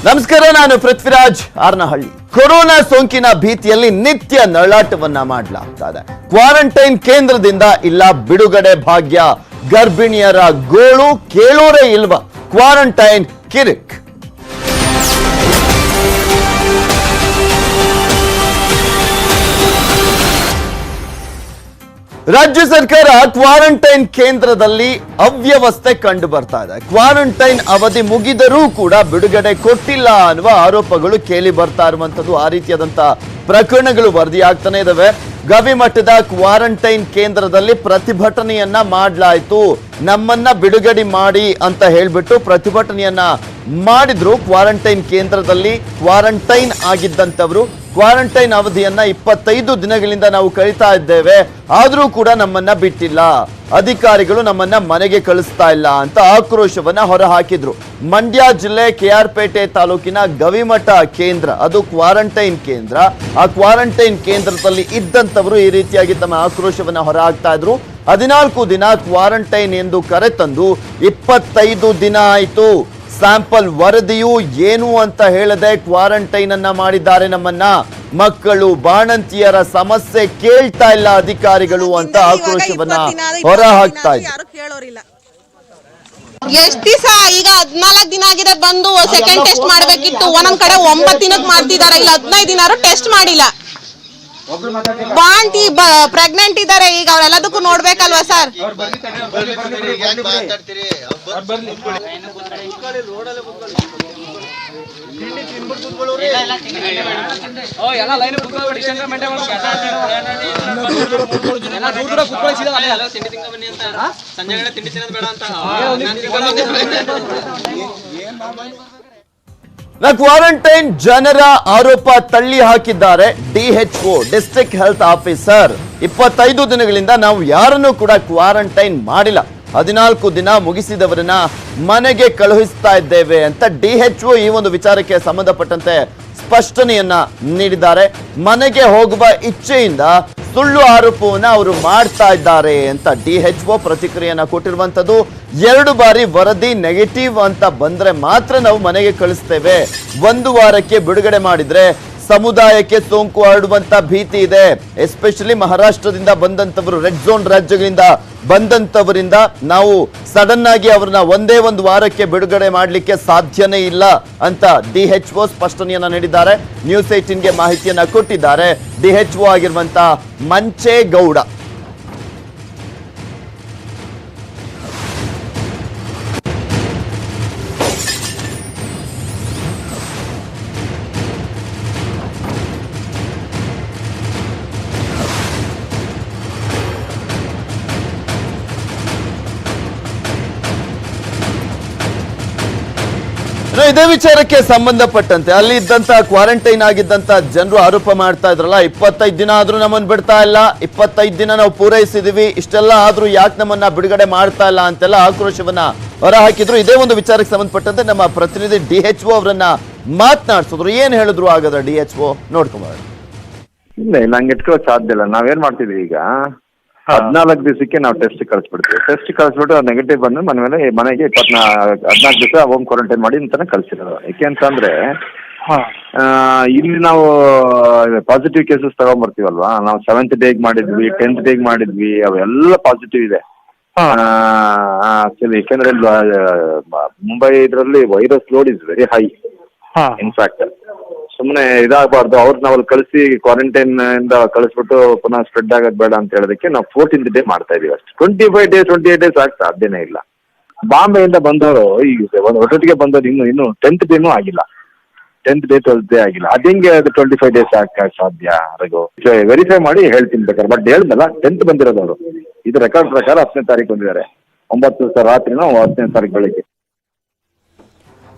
ನಮಸ್ಕಾರ, ನಾನು ಪೃಥ್ವಿರಾಜ್ ಆರ್ನಹಳ್ಳಿ. ಕೊರೋನಾ ಸೋಂಕಿನ ಭೀತಿಯಲ್ಲಿ ನಿತ್ಯ ನರಳಾಟವನ್ನ ಮಾಡಲಾಗ್ತಾ ಇದೆ. ಕ್ವಾರಂಟೈನ್ ಕೇಂದ್ರದಿಂದ ಇಲ್ಲ ಬಿಡುಗಡೆ ಭಾಗ್ಯ. ಗರ್ಭಿಣಿಯರ ಗೋಳು ಕೇಳೋರೇ ಇಲ್ವಾ? ಕ್ವಾರಂಟೈನ್ ಕಿರಿಕ್. ರಾಜ್ಯ ಸರ್ಕಾರ ಕ್ವಾರಂಟೈನ್ ಕೇಂದ್ರದಲ್ಲಿ ಅವ್ಯವಸ್ಥೆ ಕಂಡು ಬರ್ತಾ ಇದೆ. ಕ್ವಾರಂಟೈನ್ ಅವಧಿ ಮುಗಿದರೂ ಕೂಡ ಬಿಡುಗಡೆ ಕೊಟ್ಟಿಲ್ಲ ಅನ್ನುವ ಆರೋಪಗಳು ಕೇಳಿ ಬರ್ತಾ ಇರುವಂತದ್ದು. ಆ ರೀತಿಯಾದಂತಹ ಪ್ರಕರಣಗಳು ವರದಿಯಾಗ್ತಾನೆ ಇದಾವೆ. ಗವಿಮಠದ ಕ್ವಾರಂಟೈನ್ ಕೇಂದ್ರದಲ್ಲಿ ಪ್ರತಿಭಟನೆಯನ್ನ ಮಾಡಲಾಯಿತು. ನಮ್ಮನ್ನ ಬಿಡುಗಡೆ ಮಾಡಿ ಅಂತ ಹೇಳ್ಬಿಟ್ಟು ಪ್ರತಿಭಟನೆಯನ್ನ ಮಾಡಿದ್ರು. ಕ್ವಾರಂಟೈನ್ ಕೇಂದ್ರದಲ್ಲಿ ಕ್ವಾರಂಟೈನ್ ಆಗಿದ್ದಂತವರು ಕ್ವಾರಂಟೈನ್ ಅವಧಿಯನ್ನ 25 ದಿನಗಳಿಂದ ನಾವು ಕಳೀತಾ ಇದ್ದೇವೆ, ಆದ್ರೂ ಕೂಡ ನಮ್ಮನ್ನ ಬಿಟ್ಟಿಲ್ಲ, ಅಧಿಕಾರಿಗಳು ನಮ್ಮನ್ನ ಮನೆಗೆ ಕಳಿಸ್ತಾ ಇಲ್ಲ ಅಂತ ಆಕ್ರೋಶವನ್ನ ಹೊರಹಾಕಿದ್ರು. ಮಂಡ್ಯ ಜಿಲ್ಲೆ KR ಪೇಟೆ ತಾಲೂಕಿನ ಗವಿಮಠ ಕೇಂದ್ರ, ಅದು ಕ್ವಾರಂಟೈನ್ ಕೇಂದ್ರ. ಆ ಕ್ವಾರಂಟೈನ್ ಕೇಂದ್ರದಲ್ಲಿ ಇದ್ದಂತವರು ಈ ರೀತಿಯಾಗಿ ತಮ್ಮ ಆಕ್ರೋಶವನ್ನ ಹೊರಹಾಕ್ತಾ ಇದ್ರು. 14 ದಿನ ಕ್ವಾರಂಟೈನ್ ಎಂದು ಕರೆತಂದು 25 ದಿನ ಆಯಿತು. ಸ್ಯಾಂಪಲ್ ವರದಿಯು ಏನು ಅಂತ ಹೇಳದೆ ಕ್ವಾರಂಟೈನ್ ಅನ್ನ ಮಾಡಿದ್ದಾರೆ. ನಮ್ಮನ್ನ ಮಕ್ಕಳು ಬಾಣಂತಿಯರ ಸಮಸ್ಯೆ ಕೇಳ್ತಾ ಇಲ್ಲ ಅಧಿಕಾರಿಗಳು ಅಂತ ಆಕ್ರೋಶವನ್ನ ಹೊರ ಹಾಕ್ತಾ ಇದ್ದಾರೆ. ಎಷ್ಟ್ ದಿವಸ ಈಗ 14 ದಿನ ಆಗಿದೆ. ಬಂದು ಸೆಕೆಂಡ್ ಟೆಸ್ಟ್ ಮಾಡ್ಬೇಕಿತ್ತು. ಒಂದೊಂದ್ ಕಡೆ 9 ದಿನಕ್ಕೆ ಮಾಡ್ತಿದ್ದಾರೆ, ಇಲ್ಲ 15 ದಿನ ಟೆಸ್ಟ್ ಮಾಡಿಲ್ಲ. ಬಾಂಟಿ ಪ್ರೆಗ್ನೆಂಟ್ ಇದ್ದಾರೆ, ಈಗ ಅವರೆಲ್ಲದಕ್ಕೂ ನೋಡ್ಬೇಕಲ್ವಾ ಸರ್? ಕ್ವಾರಂಟೈನ್ ಜನರ ಆರೋಪ ತಳ್ಳಿ ಹಾಕಿದ್ದಾರೆ DHO, ಡಿಸ್ಟ್ರಿಕ್ಟ್ ಹೆಲ್ತ್ ಆಫೀಸರ್. 25 ದಿನಗಳಿಂದ ನಾವು ಯಾರನ್ನೂ ಕೂಡ ಕ್ವಾರಂಟೈನ್ ಮಾಡಿಲ್ಲ, 14 ದಿನ ಮುಗಿಸಿದವರನ್ನ ಮನೆಗೆ ಕಳುಹಿಸ್ತಾ ಇದ್ದೇವೆ ಅಂತ DHO ಈ ಒಂದು ವಿಚಾರಕ್ಕೆ ಸಂಬಂಧಪಟ್ಟಂತೆ ಸ್ಪಷ್ಟನೆಯನ್ನ ನೀಡಿದ್ದಾರೆ. ಮನೆಗೆ ಹೋಗುವ ಇಚ್ಛೆಯಿಂದ ಸುಳ್ಳು ಆರೋಪವನ್ನ ಅವರು ಮಾಡ್ತಾ ಇದ್ದಾರೆ ಅಂತ DHO ಪ್ರತಿಕ್ರಿಯೆಯನ್ನ ಕೊಟ್ಟಿರುವಂತದ್ದು. 2 ಬಾರಿ ವರದಿ ನೆಗೆಟಿವ್ ಅಂತ ಬಂದ್ರೆ ಮಾತ್ರ ನಾವು ಮನೆಗೆ ಕಳಿಸ್ತೇವೆ. 1 ವಾರಕ್ಕೆ ಬಿಡುಗಡೆ ಮಾಡಿದ್ರೆ ಸಮುದಾಯಕ್ಕೆ ಸೋಂಕು ಹರಡುವಂತ ಭೀತಿ ಇದೆ. ಎಸ್ಪೆಷಲಿ ಮಹಾರಾಷ್ಟ್ರದಿಂದ ಬಂದಂತವರು, ರೆಡ್ ಝೋನ್ ರಾಜ್ಯಗಳಿಂದ ಬಂದಂತವರಿಂದ ನಾವು ಸಡನ್ ಆಗಿ ಅವ್ರನ್ನ ಒಂದೇ 1 ವಾರಕ್ಕೆ ಬಿಡುಗಡೆ ಮಾಡಲಿಕ್ಕೆ ಸಾಧ್ಯನೇ ಇಲ್ಲ ಅಂತ DHO ಸ್ಪಷ್ಟನೆಯನ್ನ ನೀಡಿದ್ದಾರೆ. ನ್ಯೂಸ್ 18ಗೆ ಮಾಹಿತಿಯನ್ನ ಕೊಟ್ಟಿದ್ದಾರೆ DHO ಆಗಿರುವಂತ ಮಂಚೇಗೌಡ. ಇದೇ ವಿಚಾರಕ್ಕೆ ಸಂಬಂಧಪಟ್ಟಂತೆ ಅಲ್ಲಿ ಇದ್ದಂತ ಕ್ವಾರಂಟೈನ್ ಆಗಿದ್ದಂತ ಜನರು ಆರೋಪ ಮಾಡ್ತಾ ಇದ್ರಲ್ಲ, 25 ದಿನ ಆದ್ರೂ ನಮ್ಮನ್ನು ಬಿಡ್ತಾ ಇಲ್ಲ, 25 ದಿನ ನಾವು ಪೂರೈಸಿದೀವಿ, ಇಷ್ಟೆಲ್ಲ ಆದ್ರೂ ಯಾಕೆ ನಮ್ಮನ್ನ ಬಿಡುಗಡೆ ಮಾಡ್ತಾ ಇಲ್ಲ ಅಂತೆಲ್ಲ ಆಕ್ರೋಶವನ್ನ ಹೊರಹಾಕಿದ್ರು. ಇದೇ ಒಂದು ವಿಚಾರಕ್ಕೆ ಸಂಬಂಧಪಟ್ಟಂತೆ ನಮ್ಮ ಪ್ರತಿನಿಧಿ DHO ಅವರನ್ನ ಮಾತನಾಡ್ಸಿದ್ರು. ಏನ್ ಹೇಳಿದ್ರು ಆಗದ DHO ನೋಡ್ಕೊಂಬಾರ. ಇಲ್ಲ ಹಂಗೆ ಇಟ್ಕೊಳ್ಳೋಕೆ ಸಾಧ್ಯ ಇಲ್ಲ. ನಾವೇನ್ ಮಾಡ್ತಿದ್ವಿ, ಈಗ 14 ದಿವಸಕ್ಕೆ ನಾವು ಟೆಸ್ಟ್ ಕಳಿಸ್ಬಿಡ್ತೀವಿ. ಟೆಸ್ಟ್ ಕಳಿಸ್ಬಿಟ್ಟು ನೆಗೆಟಿವ್ ಬಂದ್ರೆ ಮನೆಗೆ 14 ದಿವಸ ಹೋಮ್ ಕ್ವಾರಂಟೈನ್ ಮಾಡಿ ಅಂತಾನೆ ಕಳ್ಸಿರೋದು. ಯಾಕೆ ಅಂತಂದ್ರೆ ಇಲ್ಲಿ ನಾವು ಪಾಸಿಟಿವ್ ಕೇಸಸ್ ತಗೊಂಡ್ಬರ್ತೀವಲ್ವಾ, ನಾವು 7th ಡೇಗೆ ಮಾಡಿದ್ವಿ, 10th ಡೇಗೆ ಮಾಡಿದ್ವಿ, ಅವೆಲ್ಲ ಪಾಸಿಟಿವ್ ಇದೆ. ಆಕ್ಚುಲಿ ಯಾಕೆಂದ್ರೆ ಮುಂಬೈ ಇದರಲ್ಲಿ virus load is very high. In fact ಸುಮ್ಮನೆ ಇದಾಗಬಾರ್ದು, ಅವ್ರನ್ನ ನಾವು ಕಳಿಸಿ ಕ್ವಾರಂಟೈನ್ ಇಂದ ಕಳಿಸ್ಬಿಟ್ಟು ಪುನಃ ಸ್ಪ್ರೆಡ್ ಆಗೋದು ಬೇಡ ಅಂತ ಹೇಳೋದಕ್ಕೆ ನಾವು 14th ಡೇ ಮಾಡ್ತಾ ಇದೀವಿ ಅಷ್ಟೇ. 25 ಡೇಸ್ 28 ಡೇಸ್ ಆಗ ಸಾಧ್ಯನೇ ಇಲ್ಲ. ಬಾಂಬೆಯಿಂದ ಬಂದವರು ಈಗ ಒಟ್ಟೊಟ್ಟಿಗೆ ಬಂದವರು ಇನ್ನು 10th ಡೇನೂ ಆಗಿಲ್ಲ, 10th ಡೇ 12th ಡೇ ಆಗಿಲ್ಲ. ಅದಿಂಗೆ ಅದು 25 ಡೇಸ್ ಆಗಕ್ಕೆ ಸಾಧ್ಯ? ರಘು ವೆರಿಫೈ ಮಾಡಿ ಹೇಳ್ತೀನಿ ಬೇಕಾದ್ರೆ. ಬಟ್ ಹೇಳ್ದಲ್ಲ 10th ಬಂದಿರೋದು ಅವರು. ಇದು ರೆಕಾರ್ಡ್ ಪ್ರಕಾರ 10ನೇ ತಾರೀಕು ಬಂದಿದ್ದಾರೆ. 9 ದಿವಸ ರಾತ್ರಿನ 10ನೇ ತಾರೀಕು ಬೆಳಿಗ್ಗೆ.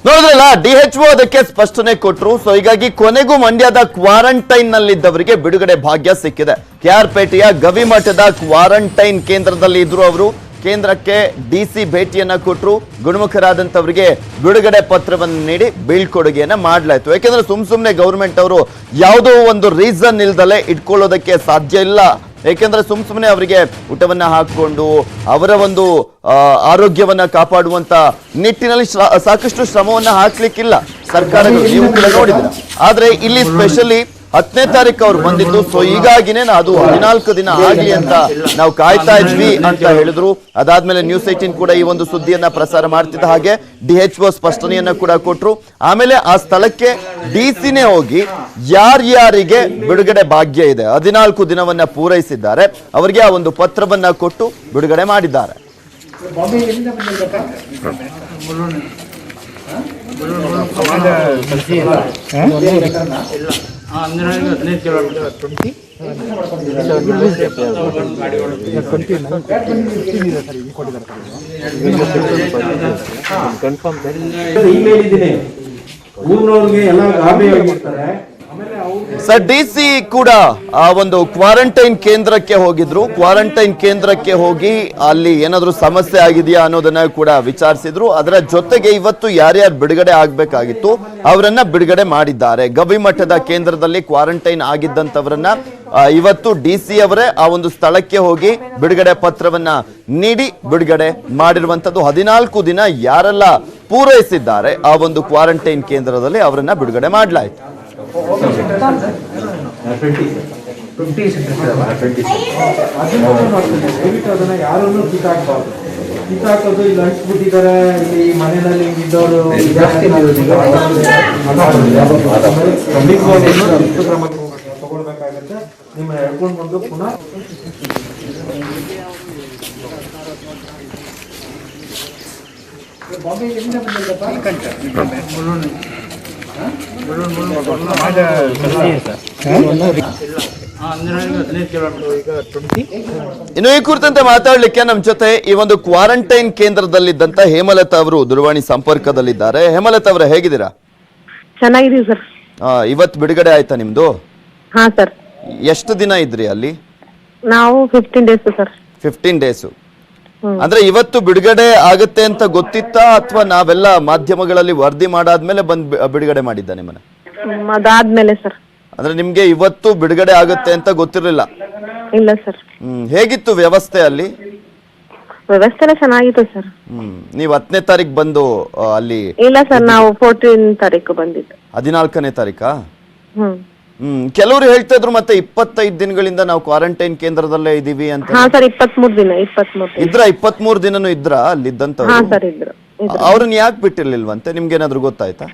ನೋಡಿದ್ರಲ್ಲ, DHO ಅದಕ್ಕೆ ಸ್ಪಷ್ಟನೆ ಕೊಟ್ಟರು. ಸೊ ಹೀಗಾಗಿ ಕೊನೆಗೂ ಮಂಡ್ಯದ ಕ್ವಾರಂಟೈನ್ ನಲ್ಲಿದ್ದವರಿಗೆ ಬಿಡುಗಡೆ ಭಾಗ್ಯ ಸಿಕ್ಕಿದೆ. KR ಪೇಟೆಯ ಗವಿಮಠದ ಕ್ವಾರಂಟೈನ್ ಕೇಂದ್ರದಲ್ಲಿ ಇದ್ರು ಅವರು. ಕೇಂದ್ರಕ್ಕೆ DC ಭೇಟಿಯನ್ನ ಕೊಟ್ಟರು. ಗುಣಮುಖರಾದಂತವರಿಗೆ ಬಿಡುಗಡೆ ಪತ್ರವನ್ನು ನೀಡಿ ಬೀಳ್ಕೊಡುಗೆಯನ್ನ ಮಾಡಲಾಯಿತು. ಯಾಕೆಂದ್ರೆ ಸುಮ್ಮನೆ ಗೌರ್ಮೆಂಟ್ ಅವರು ಯಾವುದೋ ಒಂದು ರೀಸನ್ ಇಲ್ದಲೆ ಇಟ್ಕೊಳ್ಳೋದಕ್ಕೆ ಸಾಧ್ಯ ಇಲ್ಲ ಏಕೆಂದ್ರೆ ಸುಮ್ಮನೆ ಅವರಿಗೆ ಊಟವನ್ನ ಹಾಕೊಂಡು ಅವರ ಒಂದು ಆರೋಗ್ಯವನ್ನ ಕಾಪಾಡುವಂತ ನಿಟ್ಟಿನಲ್ಲಿ ಸಾಕಷ್ಟು ಶ್ರಮವನ್ನ ಹಾಕ್ಲಿಕ್ಕಿಲ್ಲ ಸರ್ಕಾರಗಳು, ನೀವು ಕೂಡ ನೋಡಿದ್ರ. ಆದ್ರೆ ಇಲ್ಲಿ ಸ್ಪೆಷಲಿ 10ನೇ ತಾರೀಕು ಅವ್ರು ಬಂದಿದ್ದು, ಸೊ ಹೀಗಾಗಿನೇ ಅದು 14 ದಿನ ಆಗ್ಲಿ ಅಂತ ನಾವು ಕಾಯ್ತಾ ಇದ್ವಿ ಅಂತ ಹೇಳಿದ್ರು. ಅದಾದ್ಮೇಲೆ ನ್ಯೂಸ್ 18 ಕೂಡ ಈ ಒಂದು ಸುದ್ದಿಯನ್ನ ಪ್ರಸಾರ ಮಾಡ್ತಿದ್ದ ಹಾಗೆ DHO ಸ್ಪಷ್ಟನೆಯನ್ನ ಕೂಡ ಕೊಟ್ರು. ಆಮೇಲೆ ಆ ಸ್ಥಳಕ್ಕೆ DC-ನೇ ಹೋಗಿ ಯಾರ್ಯಾರಿಗೆ ಬಿಡುಗಡೆ ಭಾಗ್ಯ ಇದೆ 14 ದಿನವನ್ನ ಪೂರೈಸಿದ್ದಾರೆ ಅವರಿಗೆ ಆ ಒಂದು ಪತ್ರವನ್ನ ಕೊಟ್ಟು ಬಿಡುಗಡೆ ಮಾಡಿದ್ದಾರೆ. ಸರ್, DC ಕೂಡ ಆ ಒಂದು ಕ್ವಾರಂಟೈನ್ ಕೇಂದ್ರಕ್ಕೆ ಹೋಗಿದ್ರು. ಕ್ವಾರಂಟೈನ್ ಕೇಂದ್ರಕ್ಕೆ ಹೋಗಿ ಅಲ್ಲಿ ಏನಾದ್ರೂ ಸಮಸ್ಯೆ ಆಗಿದೆಯಾ ಅನ್ನೋದನ್ನ ಕೂಡ ವಿಚಾರಿಸಿದ್ರು. ಅದರ ಜೊತೆಗೆ ಇವತ್ತು ಯಾರ್ಯಾರು ಬಿಡುಗಡೆ ಆಗ್ಬೇಕಾಗಿತ್ತು ಅವರನ್ನ ಬಿಡುಗಡೆ ಮಾಡಿದ್ದಾರೆ. ಗವಿಮಠದ ಕೇಂದ್ರದಲ್ಲಿ ಕ್ವಾರಂಟೈನ್ ಆಗಿದ್ದಂತವರನ್ನ ಇವತ್ತು DC ಅವರೇ ಆ ಒಂದು ಸ್ಥಳಕ್ಕೆ ಹೋಗಿ ಬಿಡುಗಡೆ ಪತ್ರವನ್ನ ನೀಡಿ ಬಿಡುಗಡೆ ಮಾಡಿರುವಂತದ್ದು. 14 ದಿನ ಯಾರೆಲ್ಲ ಪೂರೈಸಿದ್ದಾರೆ ಆ ಒಂದು ಕ್ವಾರಂಟೈನ್ ಕೇಂದ್ರದಲ್ಲಿ ಅವರನ್ನ ಬಿಡುಗಡೆ ಮಾಡಲಾಯಿತು. ಯಾರನ್ನು ಕಿತ್ತಾಕೋದು ಇಲ್ಲಿ ಹಂಚ್ಬಿಟ್ಟಿದ್ದಾರೆ. ಇಲ್ಲಿ ಮನೆಯಲ್ಲಿ ಇದ್ದವರು ತಗೊಳ್ಬೇಕಾಗತ್ತೆ. ನಿಮ್ಮ ಹೇಳ್ಕೊಂಡು ಬಂದು ಪುನಃ ಬಾಂಬೆ ಎಲ್ಲಿಂದ ಬಂದಿದ್ದಪ್ಪ? ಇನ್ನು ಈ ಕುರಿತಂತೆ ಮಾತಾಡ್ಲಿಕ್ಕೆ ನಮ್ಮ ಜೊತೆ ಈ ಒಂದು ಕ್ವಾರಂಟೈನ್ ಕೇಂದ್ರದಲ್ಲಿದ್ದಂತ ಹೇಮಲತಾ ಅವರು ದೂರವಾಣಿ ಸಂಪರ್ಕದಲ್ಲಿದ್ದಾರೆ. ಹೇಮಲತಾ ಅವರೇ, ಹೇಗಿದ್ದೀರಾ? ಚೆನ್ನಾಗಿದೀವಿ ಸರ್. ಇವತ್ತು ಬಿಡುಗಡೆ ಆಯ್ತಾ ನಿಮ್ದು? ಹಾ ಸರ್. ಎಷ್ಟು ದಿನ ಇದ್ರಿ ಅಲ್ಲಿ? ನಾವು 15 ಡೇಸ್ ಸರ್. 15 ಡೇಸ್ ಅಂದ್ರೆ ಇವತ್ತು ಬಿಡುಗಡೆ ಆಗುತ್ತೆ ಅಂತ ಗೊತ್ತಿತ್ತಾ ಅಥವಾ ನಾವೆಲ್ಲ ಮಾಧ್ಯಮಗಳಲ್ಲಿ ವರದಿ ಮಾಡಾದ್ಮೇಲೆ ಬಂದ್ ಬಿಡುಗಡೆ ಮಾಡಿದ್ದ ನಿಮ್ಮನ್ನ? ಅದಾದ್ಮೇಲೆ ಸರ್. ಅಂದ್ರೆ ನಿಮ್ಗೆ ಇವತ್ತು ಬಿಡುಗಡೆ ಆಗುತ್ತೆ ಅಂತ ಗೊತ್ತಿರಲಿಲ್ಲ? ಇಲ್ಲ ಸರ್. ಹೇಗಿತ್ತು ವ್ಯವಸ್ಥೆ ಅಲ್ಲಿ? ವ್ಯವಸ್ಥೆ ಚೆನ್ನಾಗಿತ್ತು ಸರ್. ನೀವು 10ನೇ ತಾರೀಕು ಬಂದು ಅಲ್ಲಿ? ಇಲ್ಲ ಸರ್, ನಾವು 14 ತಾರೀಕು ಬಂದಿದ್ದು. 14ನೇ ತಾರೀಕಾ? ಕೆಲವರು ಹೇಳ್ತಾ ಇದ್ರು ಮತ್ತೆ 25 ದಿನಗಳಿಂದ ನಾವು ಕ್ವಾರಂಟೈನ್ ಕೇಂದ್ರದಲ್ಲೇ ಇದೀವಿ ಅಂತ. ಹಾ ಸರ್, 23 ದಿನ. ಇದ್ರ 23 ದಿನನೂ ಇದ್ರ ಅಲ್ಲಿದ್ದಂತ? ಹಾ ಸರ್, ಇದ್ರು. ಅವ್ರನ್ನ ಯಾಕೆ ಬಿಟ್ಟಿರ್ಲಿಲ್ವಂತೆ? ನಿಮ್ಗೆ ಏನಾದ್ರು ಗೊತ್ತಾಯ್ತಾ?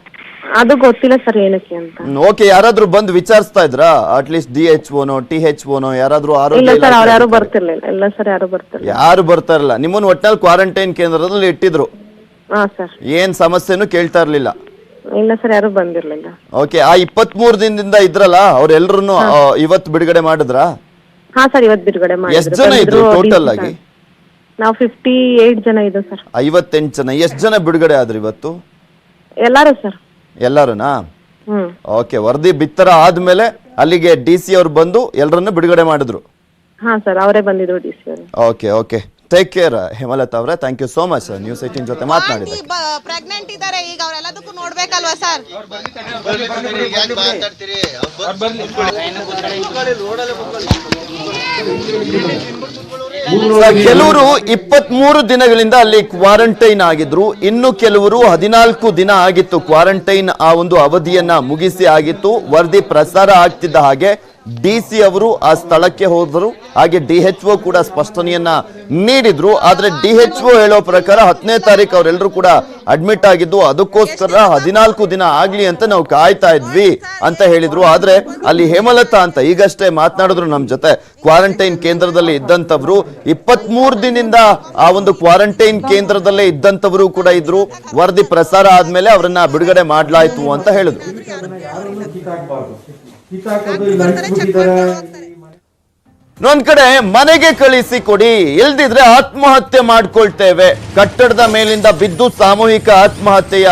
ಅದು ಗೊತ್ತಿಲ್ಲ ಸರ್ ಏನಕ್ಕೆ ಅಂತ. ಓಕೆ, ಯಾರಾದ್ರೂ ಬಂದು ವಿಚಾರಿಸ್ತಾ ಇದ್ರಾ? ಅಟ್ಲೀಸ್ಟ್ DHOನೋ THOನೋ ಯಾರಾದ್ರೂ ಆರೋಗ್ಯ? ಇಲ್ಲ ಸರ್, ಅವ್ರು ಯಾರು ಬರ್ತಿರ್ಲಿಲ್ಲ. ಇಲ್ಲ ಸರ್, ಯಾರು ಬರ್ತಿರ್ಲಿಲ್ಲ. ಯಾರು ಬರ್ತಾ ಇರಲಿಲ್ಲ. ನಿಮ್ಮನ್ನ ಒಟ್ನಲ್ಲಿ ಕ್ವಾರಂಟೈನ್ ಕೇಂದ್ರದಲ್ಲಿ ಇಟ್ಟಿದ್ರು? ಹಾ ಸರ್. ಏನ್ ಸಮಸ್ಯೆನೂ ಕೇಳ್ತಾ ಇರ್ಲಿಲ್ಲ? ಇಲ್ಲ ಸರ್, ಯಾರು ಬಂದಿರ್ಲಿಲ್ಲ. ಓಕೆ, ಆ 23 ದಿನದಿಂದ ಇದ್ರಲ್ಲ ಅವ್ರೆಲ್ರು ಇವತ್ತು ಬಿಡುಗಡೆ ಮಾಡಿದ್ರಾ? ಹಾ ಸರ್, ಇವತ್ತು ಬಿಡುಗಡೆ ಮಾಡಿದ್ರು. ಎಷ್ಟು ಜನ ಇದ್ರು ಟೋಟಲ್ ಆಗಿ? ನಾವು 58 ಜನ ಇದ್ದು ಸರ್. 58 ಜನ. ಎಷ್ಟು ಜನ ಬಿಡುಗಡೆ ಆದ್ರು ಇವತ್ತು? ಎಲ್ಲಾರು ಸರ್. ಎಲ್ಲಾರುನಾ? ಓಕೆ, ವರದಿ ಬಿತ್ತರ ಆದ್ಮೇಲೆ ಅಲ್ಲಿಗೆ DC ಅವ್ರು ಬಂದು ಎಲ್ಲರನ್ನು ಬಿಡುಗಡೆ ಮಾಡಿದ್ರು? ಹಾ ಸರ್, ಅವರೇ ಬಂದಿದ್ರು DC ಅವರು. Okay okay, take care Hemalatha ಅವರೇ. Thank you so much sir news 18 ಜೊತೆ ಮಾತನಾಡಿದ್ರೆ. ಪ್ರೆಗ್ನೆಂಟ್ ಇದ್ದಾರೆ ಈಗ, ಅವರೆಲ್ಲದಕ್ಕೂ ನೋಡ್ಬೇಕಲ್ವಾ ಸರ್? ಕೆಲವರು 23 ದಿನಗಳಿಂದ ಅಲ್ಲಿ ಕ್ವಾರಂಟೈನ್ ಆಗಿದ್ರು. ಇನ್ನು ಕೆಲವರು 14 ದಿನ ಆಗಿತ್ತು ಕ್ವಾರಂಟೈನ್ ಆ ಒಂದು ಅವಧಿಯನ್ನ ಮುಗಿಸಿ ಆಗಿತ್ತು. ವರದಿ ಪ್ರಸಾರ ಆಗ್ತಿದ್ದ ಹಾಗೆ DC ಅವರು ಆ ಸ್ಥಳಕ್ಕೆ ಹೋದ್ರು. ಹಾಗೆ DHO ಕೂಡ ಸ್ಪಷ್ಟನೆಯನ್ನ ನೀಡಿದ್ರು. ಆದ್ರೆ DHO ಹೇಳೋ ಪ್ರಕಾರ 10ನೇ ತಾರೀಕು ಅವರೆಲ್ಲರೂ ಕೂಡ ಅಡ್ಮಿಟ್ ಆಗಿದ್ದು, ಅದಕ್ಕೋಸ್ಕರ 14 ದಿನ ಆಗ್ಲಿ ಅಂತ ನಾವು ಕಾಯ್ತಾ ಇದ್ವಿ ಅಂತ ಹೇಳಿದ್ರು. ಆದ್ರೆ ಅಲ್ಲಿ ಹೇಮಲತಾ ಅಂತ ಈಗಷ್ಟೇ ಮಾತನಾಡಿದ್ರು ನಮ್ ಜೊತೆ. ಕ್ವಾರಂಟೈನ್ ಕೇಂದ್ರದಲ್ಲಿ ಇದ್ದಂತವ್ರು 23 ದಿನದಿಂದ ಆ ಒಂದು ಕ್ವಾರಂಟೈನ್ ಕೇಂದ್ರದಲ್ಲೇ ಇದ್ದಂತವರು ಕೂಡ ಇದ್ರು. ವರದಿ ಪ್ರಸಾರ ಆದ್ಮೇಲೆ ಅವರನ್ನ ಬಿಡುಗಡೆ ಮಾಡ್ಲಾಯ್ತು ಅಂತ ಹೇಳಿದ್ರು. ಇನ್ನೊಂದ್ ಕಡೆ ಮನೆಗೆ ಕಳಿಸಿ ಕೊಡಿ, ಇಲ್ದಿದ್ರೆ ಆತ್ಮಹತ್ಯೆ ಮಾಡ್ಕೊಳ್ತೇವೆ. ಕಟ್ಟಡದ ಮೇಲಿಂದ ಬಿದ್ದು ಸಾಮೂಹಿಕ ಆತ್ಮಹತ್ಯೆಯ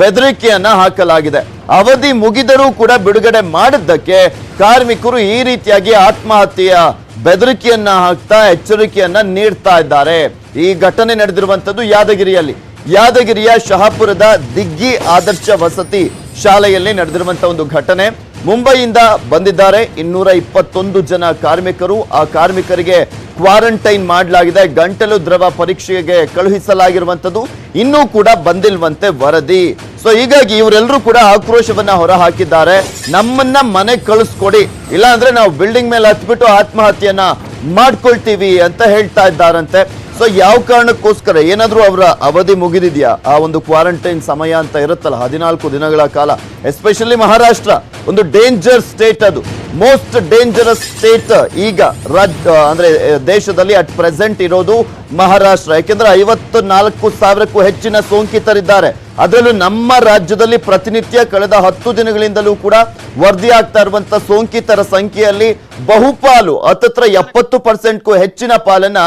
ಬೆದರಿಕೆಯನ್ನ ಹಾಕಲಾಗಿದೆ. ಅವಧಿ ಮುಗಿದರೂ ಕೂಡ ಬಿಡುಗಡೆ ಮಾಡಿದ್ದಕ್ಕೆ ಕಾರ್ಮಿಕರು ಈ ರೀತಿಯಾಗಿ ಆತ್ಮಹತ್ಯೆಯ ಬೆದರಿಕೆಯನ್ನ ಹಾಕ್ತಾ ಎಚ್ಚರಿಕೆಯನ್ನ ನೀಡ್ತಾ ಇದ್ದಾರೆ. ಈ ಘಟನೆ ನಡೆದಿರುವಂತದ್ದು ಯಾದಗಿರಿಯ ಶಹಾಪುರದ ದಿಗ್ಗಿ ಆದರ್ಶ ವಸತಿ ಶಾಲೆಯಲ್ಲಿ ನಡೆದಿರುವಂತಹ ಒಂದು ಘಟನೆ. ಮುಂಬೈಯಿಂದ ಬಂದಿದ್ದಾರೆ 221 ಜನ ಕಾರ್ಮಿಕರು. ಆ ಕಾರ್ಮಿಕರಿಗೆ ಕ್ವಾರಂಟೈನ್ ಮಾಡಲಾಗಿದೆ. ಗಂಟಲು ದ್ರವ ಪರೀಕ್ಷೆಗೆ ಕಳುಹಿಸಲಾಗಿರುವಂತದ್ದು ಇನ್ನೂ ಕೂಡ ಬಂದಿಲ್ವಂತೆ ವರದಿ. ಸೊ ಹೀಗಾಗಿ ಇವರೆಲ್ಲರೂ ಕೂಡ ಆಕ್ರೋಶವನ್ನ ಹೊರ ಹಾಕಿದ್ದಾರೆ. ನಮ್ಮನ್ನ ಮನೆಗೆ ಕಳಿಸ್ಕೊಡಿ, ಇಲ್ಲ ಅಂದ್ರೆ ನಾವು ಬಿಲ್ಡಿಂಗ್ ಮೇಲೆ ಹತ್ಬಿಟ್ಟು ಆತ್ಮಹತ್ಯೆಯನ್ನ ಮಾಡ್ಕೊಳ್ತೀವಿ ಅಂತ ಹೇಳ್ತಾ ಇದ್ದಾರಂತೆ. ಸೊ ಯಾವ ಕಾರಣಕ್ಕೋಸ್ಕರ, ಏನಾದ್ರೂ ಅವರ ಅವಧಿ ಮುಗಿದಿದ್ಯಾ? ಆ ಒಂದು ಕ್ವಾರಂಟೈನ್ ಸಮಯ ಅಂತ ಇರುತ್ತಲ್ಲ 14 ದಿನಗಳ ಕಾಲ. ಎಸ್ಪೆಷಲಿ ಮಹಾರಾಷ್ಟ್ರ ಒಂದು ಡೇಂಜರ್ ಸ್ಟೇಟ್, ಅದು ಮೋಸ್ಟ್ ಡೇಂಜರಸ್ ಸ್ಟೇಟ್ ಈಗ ಅಂದ್ರೆ ದೇಶದಲ್ಲಿ ಅಟ್ ಪ್ರೆಸೆಂಟ್ ಇರೋದು ಮಹಾರಾಷ್ಟ್ರ. ಯಾಕೆಂದ್ರೆ 54,000ಕ್ಕೂ ಹೆಚ್ಚಿನ ಸೋಂಕಿತರಿದ್ದಾರೆ. ಅದರಲ್ಲೂ ನಮ್ಮ ರಾಜ್ಯದಲ್ಲಿ ಪ್ರತಿನಿತ್ಯ ಕಳೆದ 10 ದಿನಗಳಿಂದಲೂ ಕೂಡ ವರದಿ ಆಗ್ತಾ ಇರುವಂತ ಸೋಂಕಿತರ ಸಂಖ್ಯೆಯಲ್ಲಿ ಬಹುಪಾಲು ಹತ್ತತ್ರ 70%ಕ್ಕೂ ಹೆಚ್ಚಿನ ಪಾಲನ್ನ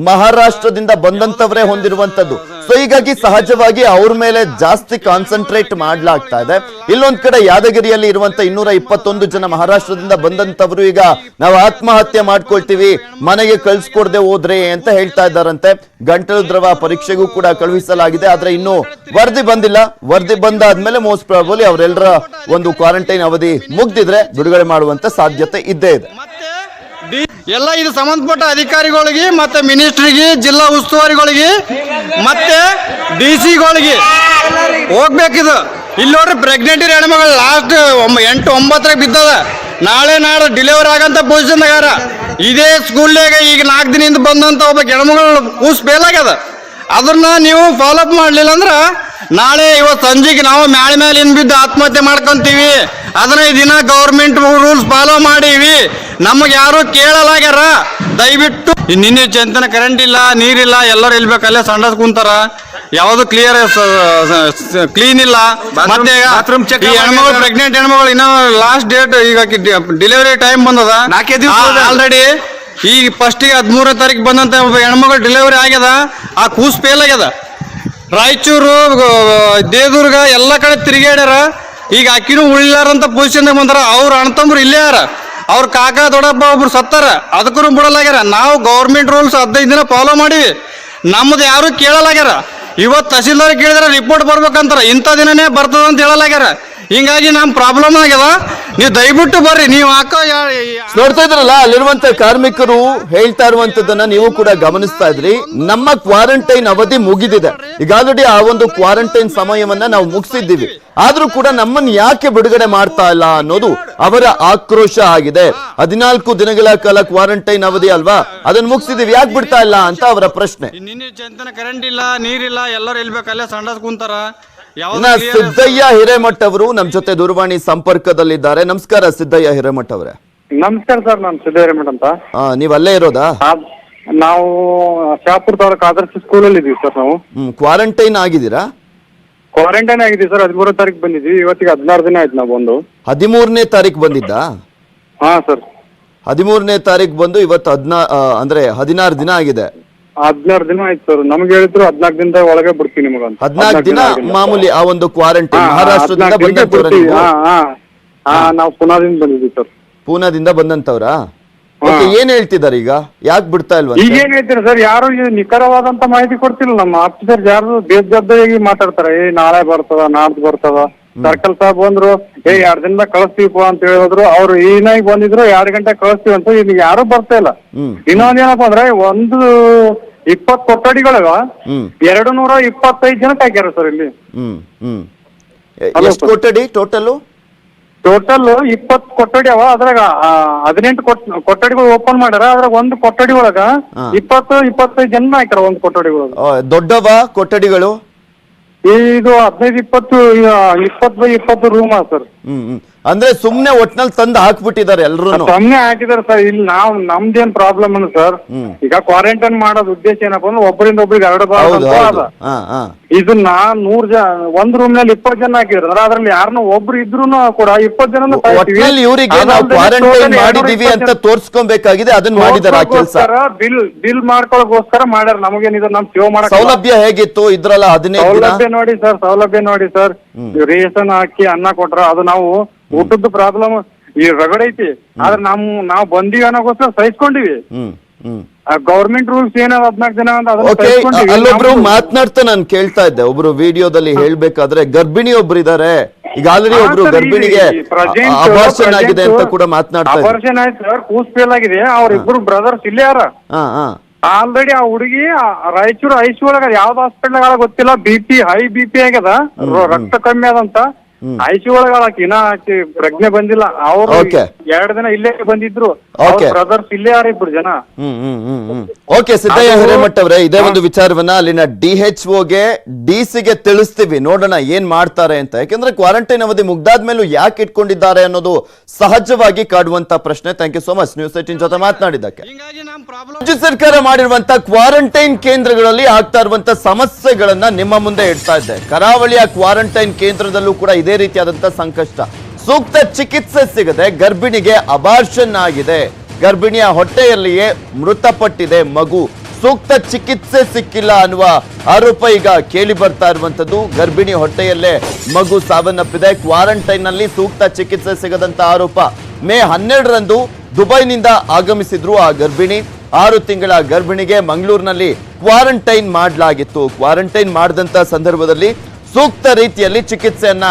ಮಹಾರಾಷ್ಟ್ರದಿಂದ ಬಂದಂತವರೇ ಹೊಂದಿರುವಂತದ್ದು. ಸೊ ಹೀಗಾಗಿ ಸಹಜವಾಗಿ ಅವ್ರ ಮೇಲೆ ಜಾಸ್ತಿ ಕಾನ್ಸಂಟ್ರೇಟ್ ಮಾಡ್ಲಾಗ್ತಾ ಇದೆ. ಇಲ್ಲೊಂದ್ ಕಡೆ ಯಾದಗಿರಿಯಲ್ಲಿ ಇರುವಂತ 221 ಜನ ಮಹಾರಾಷ್ಟ್ರದಿಂದ ಬಂದಂತವರು ಈಗ ನಾವು ಆತ್ಮಹತ್ಯೆ ಮಾಡ್ಕೊಳ್ತೀವಿ ಮನೆಗೆ ಕಳ್ಸಿಕೊಡದೆ ಹೋದ್ರೆ ಅಂತ ಹೇಳ್ತಾ ಇದ್ದಾರಂತೆ. ಗಂಟಲು ದ್ರವ ಪರೀಕ್ಷೆಗೂ ಕೂಡ ಕಳುಹಿಸಲಾಗಿದೆ, ಆದ್ರೆ ಇನ್ನು ವರದಿ ಬಂದಿಲ್ಲ. ವರದಿ ಬಂದಾದ್ಮೇಲೆ ಮೋಸ್ಟ್ ಪ್ರಾಬಲಿ ಅವರೆಲ್ಲರ ಒಂದು ಕ್ವಾರಂಟೈನ್ ಅವಧಿ ಮುಗ್ದಿದ್ರೆ ಬಿಡುಗಡೆ ಮಾಡುವಂತ ಸಾಧ್ಯತೆ ಇದ್ದೇ ಇದೆ. ಎಲ್ಲ ಇದು ಸಂಬಂಧಪಟ್ಟ ಅಧಿಕಾರಿಗಳಿಗೆ ಮತ್ತೆ ಮಿನಿಸ್ಟ್ರಿಗೆ, ಜಿಲ್ಲಾ ಉಸ್ತುವಾರಿಗಳಿಗೆ ಮತ್ತೆ DC ಗಳಿಗೆ ಹೋಗ್ಬೇಕಿದು. ಇಲ್ಲಿ ನೋಡ್ರಿ ಪ್ರೆಗ್ನೆಂಟ್ ಹೆಣ್ಮಗಳು ಲಾಸ್ಟ್ 8-9 ಬಿದ್ದದ. ನಾಳೆ ನಾಳೆ ಡೆಲಿವರಿ ಆಗಂತ ಪೊಸಿಷನ್ ಆಗ್ಯಾರ. ಇದೇ ಸ್ಕೂಲ್ನಾಗ ಈಗ 4 ದಿನದಿಂದ ಬಂದಂತ ಒಬ್ಬ ಹೆಣ್ಮಗಳು ಕೂಸ್ ಫೇಲ್ ಆಗ್ಯದ. ಅದನ್ನ ನೀವು ಫಾಲೋಅಪ್ ಮಾಡ್ಲಿಲ್ಲ ಅಂದ್ರ ನಾಳೆ ಇವತ್ತು ಸಂಜೆಗೆ ನಾವು ಮೇಲೆ ಬಿದ್ದು ಆತ್ಮಹತ್ಯೆ ಮಾಡ್ಕೊಂತೀವಿ. 15 ದಿನ ಗೌರ್ಮೆಂಟ್ ರೂಲ್ಸ್ ಫಾಲೋ ಮಾಡೀವಿ, ನಮಗೆ ಯಾರು ಕೇಳಲಾಗ್ಯಾರ. ದಯವಿಟ್ಟು ನಿನ್ನೆ ಚಂತನ ಕರೆಂಟ್ ಇಲ್ಲ, ನೀರಿಲ್ಲ, ಎಲ್ಲರೂ ಇಲ್ಬೇಕಲ್ಲೇ ಸಂಡಸ್ ಕುಂತಾರ. ಯಾವುದು ಕ್ಲೀನ್ ಇಲ್ಲ. ಮತ್ತೆ ಈ ಹೆಣ್ಮಗಳು ಪ್ರೆಗ್ನೆಂಟ್ ಹೆಣ್ಮಗಳು ಇನ್ನೂ ಲಾಸ್ಟ್ ಡೇಟ್ ಈಗ ಡೆಲಿವರಿ ಟೈಮ್ ಬಂದದ ಆಲ್ರೆಡಿ. ಈಗ ಫಸ್ಟಿಗೆ 13ನೇ ತಾರೀಕು ಬಂದಂತ ಒಬ್ಬ ಹೆಣ್ಮಗಳು ಡೆಲಿವರಿ ಆಗ್ಯದ. ಆ ಕೂಸ್ ಫೇಲ್ ಆಗ್ಯದ. ರಾಯಚೂರು, ದೇವದುರ್ಗ ಎಲ್ಲ ಕಡೆ ತಿರುಗಾಡ್ಯಾರ. ಈಗ ಅಕ್ಕಿನೂ ಉಳಿಲಾರಂತ ಪೊಸಿಷನ್ದಾಗ ಬಂದಾರ. ಅವ್ರ ಅಣ್ಣತಂಬ್ರು ಇಲ್ಲೇ ಯಾರ, ಅವ್ರ ಕಾಕ ದೊಡ್ಡಪ್ಪ ಒಬ್ರು ಸತ್ತಾರ, ಅದಕ್ಕೂ ಬಿಡಲಾಗ್ಯಾರ. ನಾವು ಗೌರ್ಮೆಂಟ್ ರೂಲ್ಸ್ 15 ದಿನ ಫಾಲೋ ಮಾಡಿವಿ, ನಮ್ದು ಯಾರು ಕೇಳಲಾಗ್ಯಾರ. ಇವತ್ತು ತಹಸೀಲ್ದಾರ್ ಕೇಳಿದ್ರೆ ರಿಪೋರ್ಟ್ ಬರ್ಬೇಕಂತಾರ, ಇಂಥ ದಿನನೇ ಬರ್ತದ ಅಂತ ಹೇಳಲಾಗ್ಯಾರ. ಹಿಂಗಾಗಿ ನಮ್ ಪ್ರಾಬ್ಲಮ್ ಆಗ್ಯದ. ನೀವು ದಯವಿಟ್ಟು ಬರ್ರಿ. ನೀವು ನೋಡ್ತಾ ಇದ್ರಲ್ಲ, ಅಲ್ಲಿರುವಂತ ಕಾರ್ಮಿಕರು ಹೇಳ್ತಾ ಇರುವಂತದನ್ನ ನೀವು ಕೂಡ ಗಮನಿಸ್ತಾ ಇದ್ರಿ. ನಮ್ಮ ಕ್ವಾರಂಟೈನ್ ಅವಧಿ ಮುಗಿದಿದೆ, ಈಗ ಆಲ್ರೆಡಿ ಆ ಒಂದು ಕ್ವಾರಂಟೈನ್ ಸಮಯವನ್ನ ನಾವು ಮುಗಿಸಿದ್ದೀವಿ, ಆದ್ರೂ ಕೂಡ ನಮ್ಮನ್ನ ಯಾಕೆ ಬಿಡುಗಡೆ ಮಾಡ್ತಾ ಇಲ್ಲ ಅನ್ನೋದು ಅವರ ಆಕ್ರೋಶ ಆಗಿದೆ. 14 ದಿನಗಳ ಕಾಲ ಕ್ವಾರಂಟೈನ್ ಅವಧಿ ಅಲ್ವಾ, ಅದನ್ನ ಮುಗಿಸಿದೀವಿ, ಯಾಕೆ ಬಿಡ್ತಾ ಇಲ್ಲ ಅಂತ ಅವರ ಪ್ರಶ್ನೆ. ನಿನ್ನೆ ಚಂತನ ಕರೆಂಟ್ ಇಲ್ಲ, ನೀರಿಲ್ಲ, ಎಲ್ಲರೂ ಇಲ್ಬೇಕಲ್ಲೇ ಸಂಡಸ್ ಕುಂತಾರ. ಸಿದ್ದಯ್ಯ ಹಿರೇಮಠ್ ಅವರು ನಮ್ ಜೊತೆ ದೂರವಾಣಿ ಸಂಪರ್ಕದಲ್ಲಿದ್ದಾರೆ. ನಮಸ್ಕಾರ ಸಿದ್ದಯ್ಯ ಹಿರೇಮಠ್ ಅವರೇ. ನಮಸ್ಕಾರ ಸರ್, ನಾನು ಸಿದ್ದಯ್ಯ ಹಿರೇಮಠ್ ಅಂತ. ನೀವ್ ಅಲ್ಲೇ ಇರೋದಾ? ನಾವು ಶಾಪುರ ತಾಲೂಕು ಆದರ್ಶ ಸ್ಕೂಲಲ್ಲಿ ಇದೀವಿ ಸರ್. ನಾವು ಕ್ವಾರಂಟೈನ್ ಆಗಿದ್ದೀರಾ? ಕ್ವಾರಂಟೈನ್ ಆಗಿದ್ದೀವಿ ಸರ್. 13ನೇ ತಾರೀಕು ಬಂದಿದ್ವಿ, ಇವತ್ತಿಗೆ 16 ದಿನ ಆಯ್ತು ನಾವು ಬಂದು. 13ನೇ ತಾರೀಕು ಬಂದಿದ್ದ? ಹಾ ಸರ್, 13ನೇ ತಾರೀಕು ಬಂದು ಇವತ್ತು ಅಂದ್ರೆ 16 ದಿನ ಆಗಿದೆ. 16 ದಿನ ಆಯ್ತು ಸರ್. ನಮ್ಗೆ ಹೇಳಿದ್ರು 14 ದಿನದ ಒಳಗೆ ಬಿಡ್ತೀವಿ ನಿಮಗ. 14 ದಿನ ಮಾಮೂಲಿ ಆ ಒಂದು ಕ್ವಾರಂಟೈನ್. ಮಹಾರಾಷ್ಟ್ರದಿಂದ ಬಂದಂತವ್ರ? ನಾವು ಪುನಾದಿಂದ ಬಂದಿದ್ವಿ ಸರ್. ಪೂನಾದಿಂದ ಬಂದಂತವ್ರ? ಏನ್ ಹೇಳ್ತಿದಾರೆ ಈಗ, ಯಾಕೆ ಬಿಡ್ತಾ ಇಲ್ವಾ? ಈಗ ಏನ್ ಹೇಳ್ತೀರಾ ಸರ್, ಯಾರು ನಿಖರವಾದಂತ ಮಾಹಿತಿ ಕೊಡ್ತಿಲ್ಲ. ನಮ್ಮ ಆಫೀಸರ್ ಯಾರು ಬೇಜವಾಬ್ದಾರಿಯಾಗಿ ಮಾತಾಡ್ತಾರೆ. ನಾಳೆ ಬರ್ತದ, ನಾಡ್ದು ಬರ್ತದ. ಸರ್ಕಲ್ ಸಾಹೇಬ್ ಬಂದ್ರು, 2 ದಿನದಾಗ ಕಳಿಸ್ತೀವಿ ಅಂತ ಹೇಳಿದ್ರು. ಅವ್ರು ಈನಾಗಿ ಬಂದಿದ್ರು 2 ಗಂಟೆ ಕಳಿಸ್ತೀವಿ ಅಂತ. ಈಗ ಯಾರು ಬರ್ತಾ ಇಲ್ಲ. ಇನ್ನೊಂದೇನಪ್ಪ ಅಂದ್ರೆ 20 ಕೊಠಡಿಗಳವ 225 ಜನಕ್ಕೆ ಹಾಕ್ಯಾರ ಸರ್ ಇಲ್ಲಿ. ಎಷ್ಟು ಕೊಠಡಿ ಟೋಟಲ್? 20 ಕೊಠಡಿ ಅವ. ಅದ್ರಾಗ 18 ಕೊಠಡಿಗಳು ಓಪನ್ ಮಾಡ್ಯಾರ. ಅದ್ರಾಗ ಒಂದು ಕೊಠಡಿ ಒಳಗ 20-25 ಜನ ಹಾಕ್ಯಾರ. ಒಂದು ಕೊಠಡಿ ಒಳಗ ದೊಡ್ಡವ ಕೊಠಡಿಗಳು ಇದು 15-20 ರೂಮ್ ಸರ್. ಅಂದ್ರೆ ಸುಮ್ನೆ ಒಟ್ನಲ್ಲಿ ತಂದು ಹಾಕ್ಬಿಟ್ಟಿದ್ದಾರೆ ಎಲ್ರು. ಸುಮ್ನೆ ಹಾಕಿದಾರೆ ಸರ್. ಇಲ್ಲಿ ನಮ್ದೇನ್ ಪ್ರಾಬ್ಲಮ್ ಅನ್ನ ಸರ್, ಈಗ ಕ್ವಾರಂಟೈನ್ ಮಾಡೋದ್ ಉದ್ದೇಶ ಏನಪ್ಪ ಅಂದ್ರೆ ಒಬ್ಬರಿಂದ ಒಬ್ರಿಗೆ ಹರಡಬಾರ್ದು. ಇದನ್ನ 100 ಜನ ಒಂದ್ ರೂಮ್ ನಲ್ಲಿ 20 ಜನ ಹಾಕಿದ್ರೆ ಅದ್ರಲ್ಲಿ ಯಾರನ್ನ ಒಬ್ರು ಇದ್ರು ಕೂಡ 20 ಜನ ಇವರಿಗೆ ನಾವು ಕ್ವಾರಂಟೈನ್ ಮಾಡಿದೀವಿ ಅಂತ ತೋರ್ಸ್ಕೊಬೇಕಾಗಿದೆ. ಅದನ್ನ ಮಾಡಿದಾರೆ ಆ ಕೆಲಸ. ಬಿಲ್ ಮಾಡ್ಕೊಳಕೋಸ್ಕರ ಮಾಡ್ಯಾರ. ನಮಗೇನಿದೆ ನಮ್ ಸೇವ್ ಮಾಡಕ್ ಸೌಲಭ್ಯ ಹೇಗಿತ್ತು ಇದ್ರಲ್ಲ? 15 ಸೌಲಭ್ಯ ನೋಡಿ ಸರ್, ರೇಷನ್ ಹಾಕಿ ಅನ್ನ ಕೊಟ್ರ. ಅದು ನಾವು ಊಟದ್ದು ಪ್ರಾಬ್ಲಮ್ ಈ ರಗಡ ಐತಿ. ಆದ್ರೆ ನಾವು ಬಂದೀವಿ ಅನ್ನೋಗೋಸ್ಕರ ಸಹಿಸ್ಕೊಂಡಿವಿ. ಗೌರ್ಮೆಂಟ್ ರೂಲ್ಸ್ ಏನಾದ 14 ದಿನ ಅಂತ ಅಲ್ಲೊಬ್ರು ಮಾತನಾಡ್ತಾ ನಾನು ಕೇಳ್ತಾ ಇದ್ದೆ. ಒಬ್ರು ವಿಡಿಯೋದಲ್ಲಿ ಹೇಳ್ಬೇಕಾದ್ರೆ ಗರ್ಭಿಣಿ ಒಬ್ರು ಇದಾರೆ, ಈಗ ಆಲ್ರೆಡಿ ಒಬ್ರು ಗರ್ಭಿಣಿಗೆ ಅಬಾರ್ಷನ್ ಆಗಿದೆ ಅಂತ ಕೂಡ ಮಾತನಾಡ್ತಾ ಇದ್ದಾರೆ. ಅಬಾರ್ಷನ್ ಆಯ್ತು ಸರ್, ಕೂಸ್ ಫೇಲ್ ಆಗಿದೆ. ಅವ್ರಿಬ್ರು ಬ್ರದರ್ಸ್ ಇಲ್ಲೇ ಯಾರ ಆಲ್ರೆಡಿ ಆ ಹುಡುಗಿ ರಾಯಚೂರು ಐಸಿ ಒಳಗ ಯಾವ್ದು ಹಾಸ್ಪಿಟಲ್ ಗೊತ್ತಿಲ್ಲ, BP ಹೈ BP ಆಗ್ಯದ, ರಕ್ತ ಕಮ್ಮಿ ಆದಂತ ಐಸಿ ಒಳಗ ಇನ್ನ ಆಕಿ ಪ್ರಜ್ಞೆ ಬಂದಿಲ್ಲ. ಅವ್ರು 2 ದಿನ ಇಲ್ಲೇ ಬಂದಿದ್ರು, ಬ್ರದರ್ಸ್ ಇಲ್ಲೇ ಯಾರ ಇಬ್ರು ಜನ. ಓಕೆ ಸಿದ್ದಯ್ಯ ಹಿರೇಮಠ ಅವರೇ, ಇದೇ ಒಂದು ವಿಚಾರವನ್ನ ಅಲ್ಲಿನ DHOಗೆ DC ತಿಳಿಸ್ತೀವಿ, ನೋಡೋಣ ಏನ್ ಮಾಡ್ತಾರೆ ಅಂತ. ಯಾಕಂದ್ರೆ ಕ್ವಾರಂಟೈನ್ ಅವಧಿ ಮುಗ್ದಾದ್ಮೇಲೂ ಯಾಕೆ ಇಟ್ಕೊಂಡಿದ್ದಾರೆ ಅನ್ನೋದು ಸಹಜವಾಗಿ ಕಾಡುವಂತ ಪ್ರಶ್ನೆ. Thank you so much News 18 ಜೊತೆ ಮಾತನಾಡಿದ್ದಕ್ಕೆ. ರಾಜ್ಯ ಸರ್ಕಾರ ಮಾಡಿರುವಂತ ಕ್ವಾರಂಟೈನ್ ಕೇಂದ್ರಗಳಲ್ಲಿ ಆಗ್ತಾ ಇರುವಂತ ಸಮಸ್ಯೆಗಳನ್ನ ನಿಮ್ಮ ಮುಂದೆ ಇಡ್ತಾ ಇದ್ದೆ. ಕರಾವಳಿಯ ಕ್ವಾರಂಟೈನ್ ಕೇಂದ್ರದಲ್ಲೂ ಕೂಡ ಇದೇ ರೀತಿಯಾದಂತ ಸಂಕಷ್ಟ. ಸೂಕ್ತ ಚಿಕಿತ್ಸೆ ಸಿಗದೆ ಗರ್ಭಿಣಿಗೆ ಅಬಾರ್ಷನ್ ಆಗಿದೆ, ಗರ್ಭಿಣಿಯ ಹೊಟ್ಟೆಯಲ್ಲಿಯೇ ಮೃತಪಟ್ಟಿದೆ ಮಗು. ಸೂಕ್ತ ಚಿಕಿತ್ಸೆ ಸಿಕ್ಕಿಲ್ಲ ಅನ್ನುವ ಆರೋಪ ಈಗ ಕೇಳಿ ಬರ್ತಾ ಇರುವಂತದ್ದು. ಗರ್ಭಿಣಿ ಹೊಟ್ಟೆಯಲ್ಲೇ ಮಗು ಸಾವನ್ನಪ್ಪಿದೆ. ಕ್ವಾರಂಟೈನ್ ನಲ್ಲಿ ಸೂಕ್ತ ಚಿಕಿತ್ಸೆ ಸಿಗದಂತ ಆರೋಪ. ಮೇ 12ರಂದು ದುಬೈನಿಂದ ಆಗಮಿಸಿದ್ರು ಆ ಗರ್ಭಿಣಿ. 6 ತಿಂಗಳ ಗರ್ಭಿಣಿಗೆ ಮಂಗಳೂರಿನಲ್ಲಿ ಕ್ವಾರಂಟೈನ್ ಮಾಡಲಾಗಿತ್ತು. ಕ್ವಾರಂಟೈನ್ ಮಾಡಿದಂತ ಸಂದರ್ಭದಲ್ಲಿ ಸೂಕ್ತ ರೀತಿಯಲ್ಲಿ ಚಿಕಿತ್ಸೆಯನ್ನ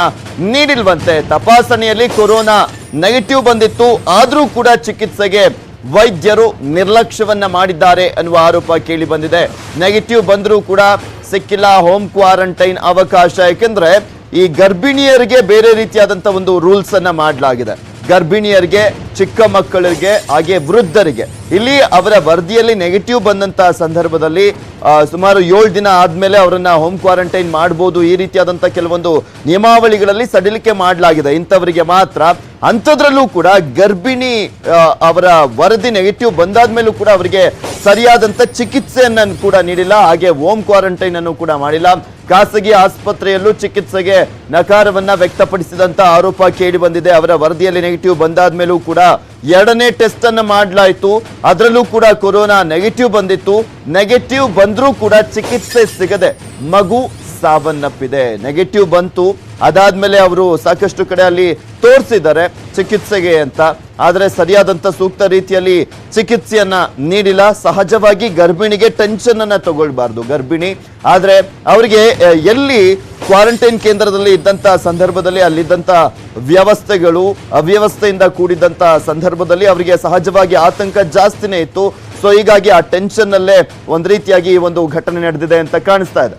ನೀಡಿಲ್ವಂತೆ. ತಪಾಸಣೆಯಲ್ಲಿ ಕೊರೋನಾ ನೆಗೆಟಿವ್ ಬಂದಿತ್ತು, ಆದ್ರೂ ಕೂಡ ಚಿಕಿತ್ಸೆಗೆ ವೈದ್ಯರು ನಿರ್ಲಕ್ಷ್ಯವನ್ನ ಮಾಡಿದ್ದಾರೆ ಅನ್ನುವ ಆರೋಪ ಕೇಳಿ ಬಂದಿದೆ. ನೆಗೆಟಿವ್ ಬಂದರೂ ಕೂಡ ಸಿಕ್ಕಿಲ್ಲ ಹೋಮ್ ಕ್ವಾರಂಟೈನ್ ಅವಕಾಶ. ಯಾಕೆಂದ್ರೆ ಈ ಗರ್ಭಿಣಿಯರಿಗೆ ಬೇರೆ ರೀತಿಯಾದಂತ ಒಂದು ರೂಲ್ಸ್ ಅನ್ನ ಮಾಡಲಾಗಿದೆ. ಗರ್ಭಿಣಿಯರಿಗೆ, ಚಿಕ್ಕ ಮಕ್ಕಳಿಗೆ, ಹಾಗೆ ವೃದ್ಧರಿಗೆ. ಇಲ್ಲಿ ಅವರ ವರದಿಯಲ್ಲಿ ನೆಗೆಟಿವ್ ಬಂದಂತ ಸಂದರ್ಭದಲ್ಲಿ ಸುಮಾರು 7 ದಿನ ಆದ್ಮೇಲೆ ಅವರನ್ನ ಹೋಮ್ ಕ್ವಾರಂಟೈನ್ ಮಾಡಬಹುದು. ಈ ರೀತಿಯಾದಂತ ಕೆಲವೊಂದು ನಿಯಮಾವಳಿಗಳಲ್ಲಿ ಸಡಿಲಿಕೆ ಮಾಡಲಾಗಿದೆ ಇಂಥವರಿಗೆ ಮಾತ್ರ. ಅಂಥದ್ರಲ್ಲೂ ಕೂಡ ಗರ್ಭಿಣಿ ಅವರ ವರದಿ ನೆಗೆಟಿವ್ ಬಂದಾದ್ಮೇಲೂ ಕೂಡ ಅವರಿಗೆ ಸರಿಯಾದಂತ ಚಿಕಿತ್ಸೆಯನ್ನ ಕೂಡ ನೀಡಿಲ್ಲ, ಹಾಗೆ ಹೋಮ್ ಕ್ವಾರಂಟೈನ್ ಅನ್ನು ಕೂಡ ಮಾಡಿಲ್ಲ. ಖಾಸಗಿ ಆಸ್ಪತ್ರೆಯಲ್ಲೂ ಚಿಕಿತ್ಸೆಗೆ ನಕಾರವನ್ನ ವ್ಯಕ್ತಪಡಿಸಿದಂತ ಆರೋಪ ಕೇಳಿ ಬಂದಿದೆ. ಅವರ ವರದಿಯಲ್ಲಿ ನೆಗೆಟಿವ್ ಬಂದಾದ್ಮೇಲೂ ಕೂಡ 2ನೇ ಟೆಸ್ಟ್ ಅನ್ನ ಮಾಡಲಾಯಿತು, ಅದರಲ್ಲೂ ಕೂಡ ಕೊರೋನಾ ನೆಗೆಟಿವ್ ಬಂದಿತ್ತು. ನೆಗೆಟಿವ್ ಬಂದ್ರೂ ಕೂಡ ಚಿಕಿತ್ಸೆ ಸಿಗದೆ ಮಗು ಸಾವನ್ನಪ್ಪಿದೆ. ನೆಗೆಟಿವ್ ಬಂತು, ಅದಾದ್ಮೇಲೆ ಅವರು ಸಾಕಷ್ಟು ಕಡೆ ಅಲ್ಲಿ ತೋರಿಸಿದ್ದಾರೆ ಚಿಕಿತ್ಸೆಗೆ ಅಂತ, ಆದರೆ ಸರಿಯಾದಂತ ಸೂಕ್ತ ರೀತಿಯಲ್ಲಿ ಚಿಕಿತ್ಸೆಯನ್ನ ನೀಡಿಲ್ಲ. ಸಹಜವಾಗಿ ಗರ್ಭಿಣಿಗೆ ಟೆನ್ಷನ್ ಅನ್ನ ತಗೊಳ್ಬಾರ್ದು ಗರ್ಭಿಣಿ, ಆದ್ರೆ ಅವರಿಗೆ ಎಲ್ಲಿ ಕ್ವಾರಂಟೈನ್ ಕೇಂದ್ರದಲ್ಲಿ ಇದ್ದಂತ ಸಂದರ್ಭದಲ್ಲಿ ಅಲ್ಲಿದ್ದಂತ ವ್ಯವಸ್ಥೆಗಳು ಅವ್ಯವಸ್ಥೆಯಿಂದ ಕೂಡಿದಂತ ಸಂದರ್ಭದಲ್ಲಿ ಅವರಿಗೆ ಸಹಜವಾಗಿ ಆತಂಕ ಜಾಸ್ತಿನೇ ಇತ್ತು. ಸೊ ಹೀಗಾಗಿ ಆ ಟೆನ್ಷನ್ ಅಲ್ಲೇ ಒಂದ್ ರೀತಿಯಾಗಿ ಈ ಒಂದು ಘಟನೆ ನಡೆದಿದೆ ಅಂತ ಕಾಣಿಸ್ತಾ ಇದೆ.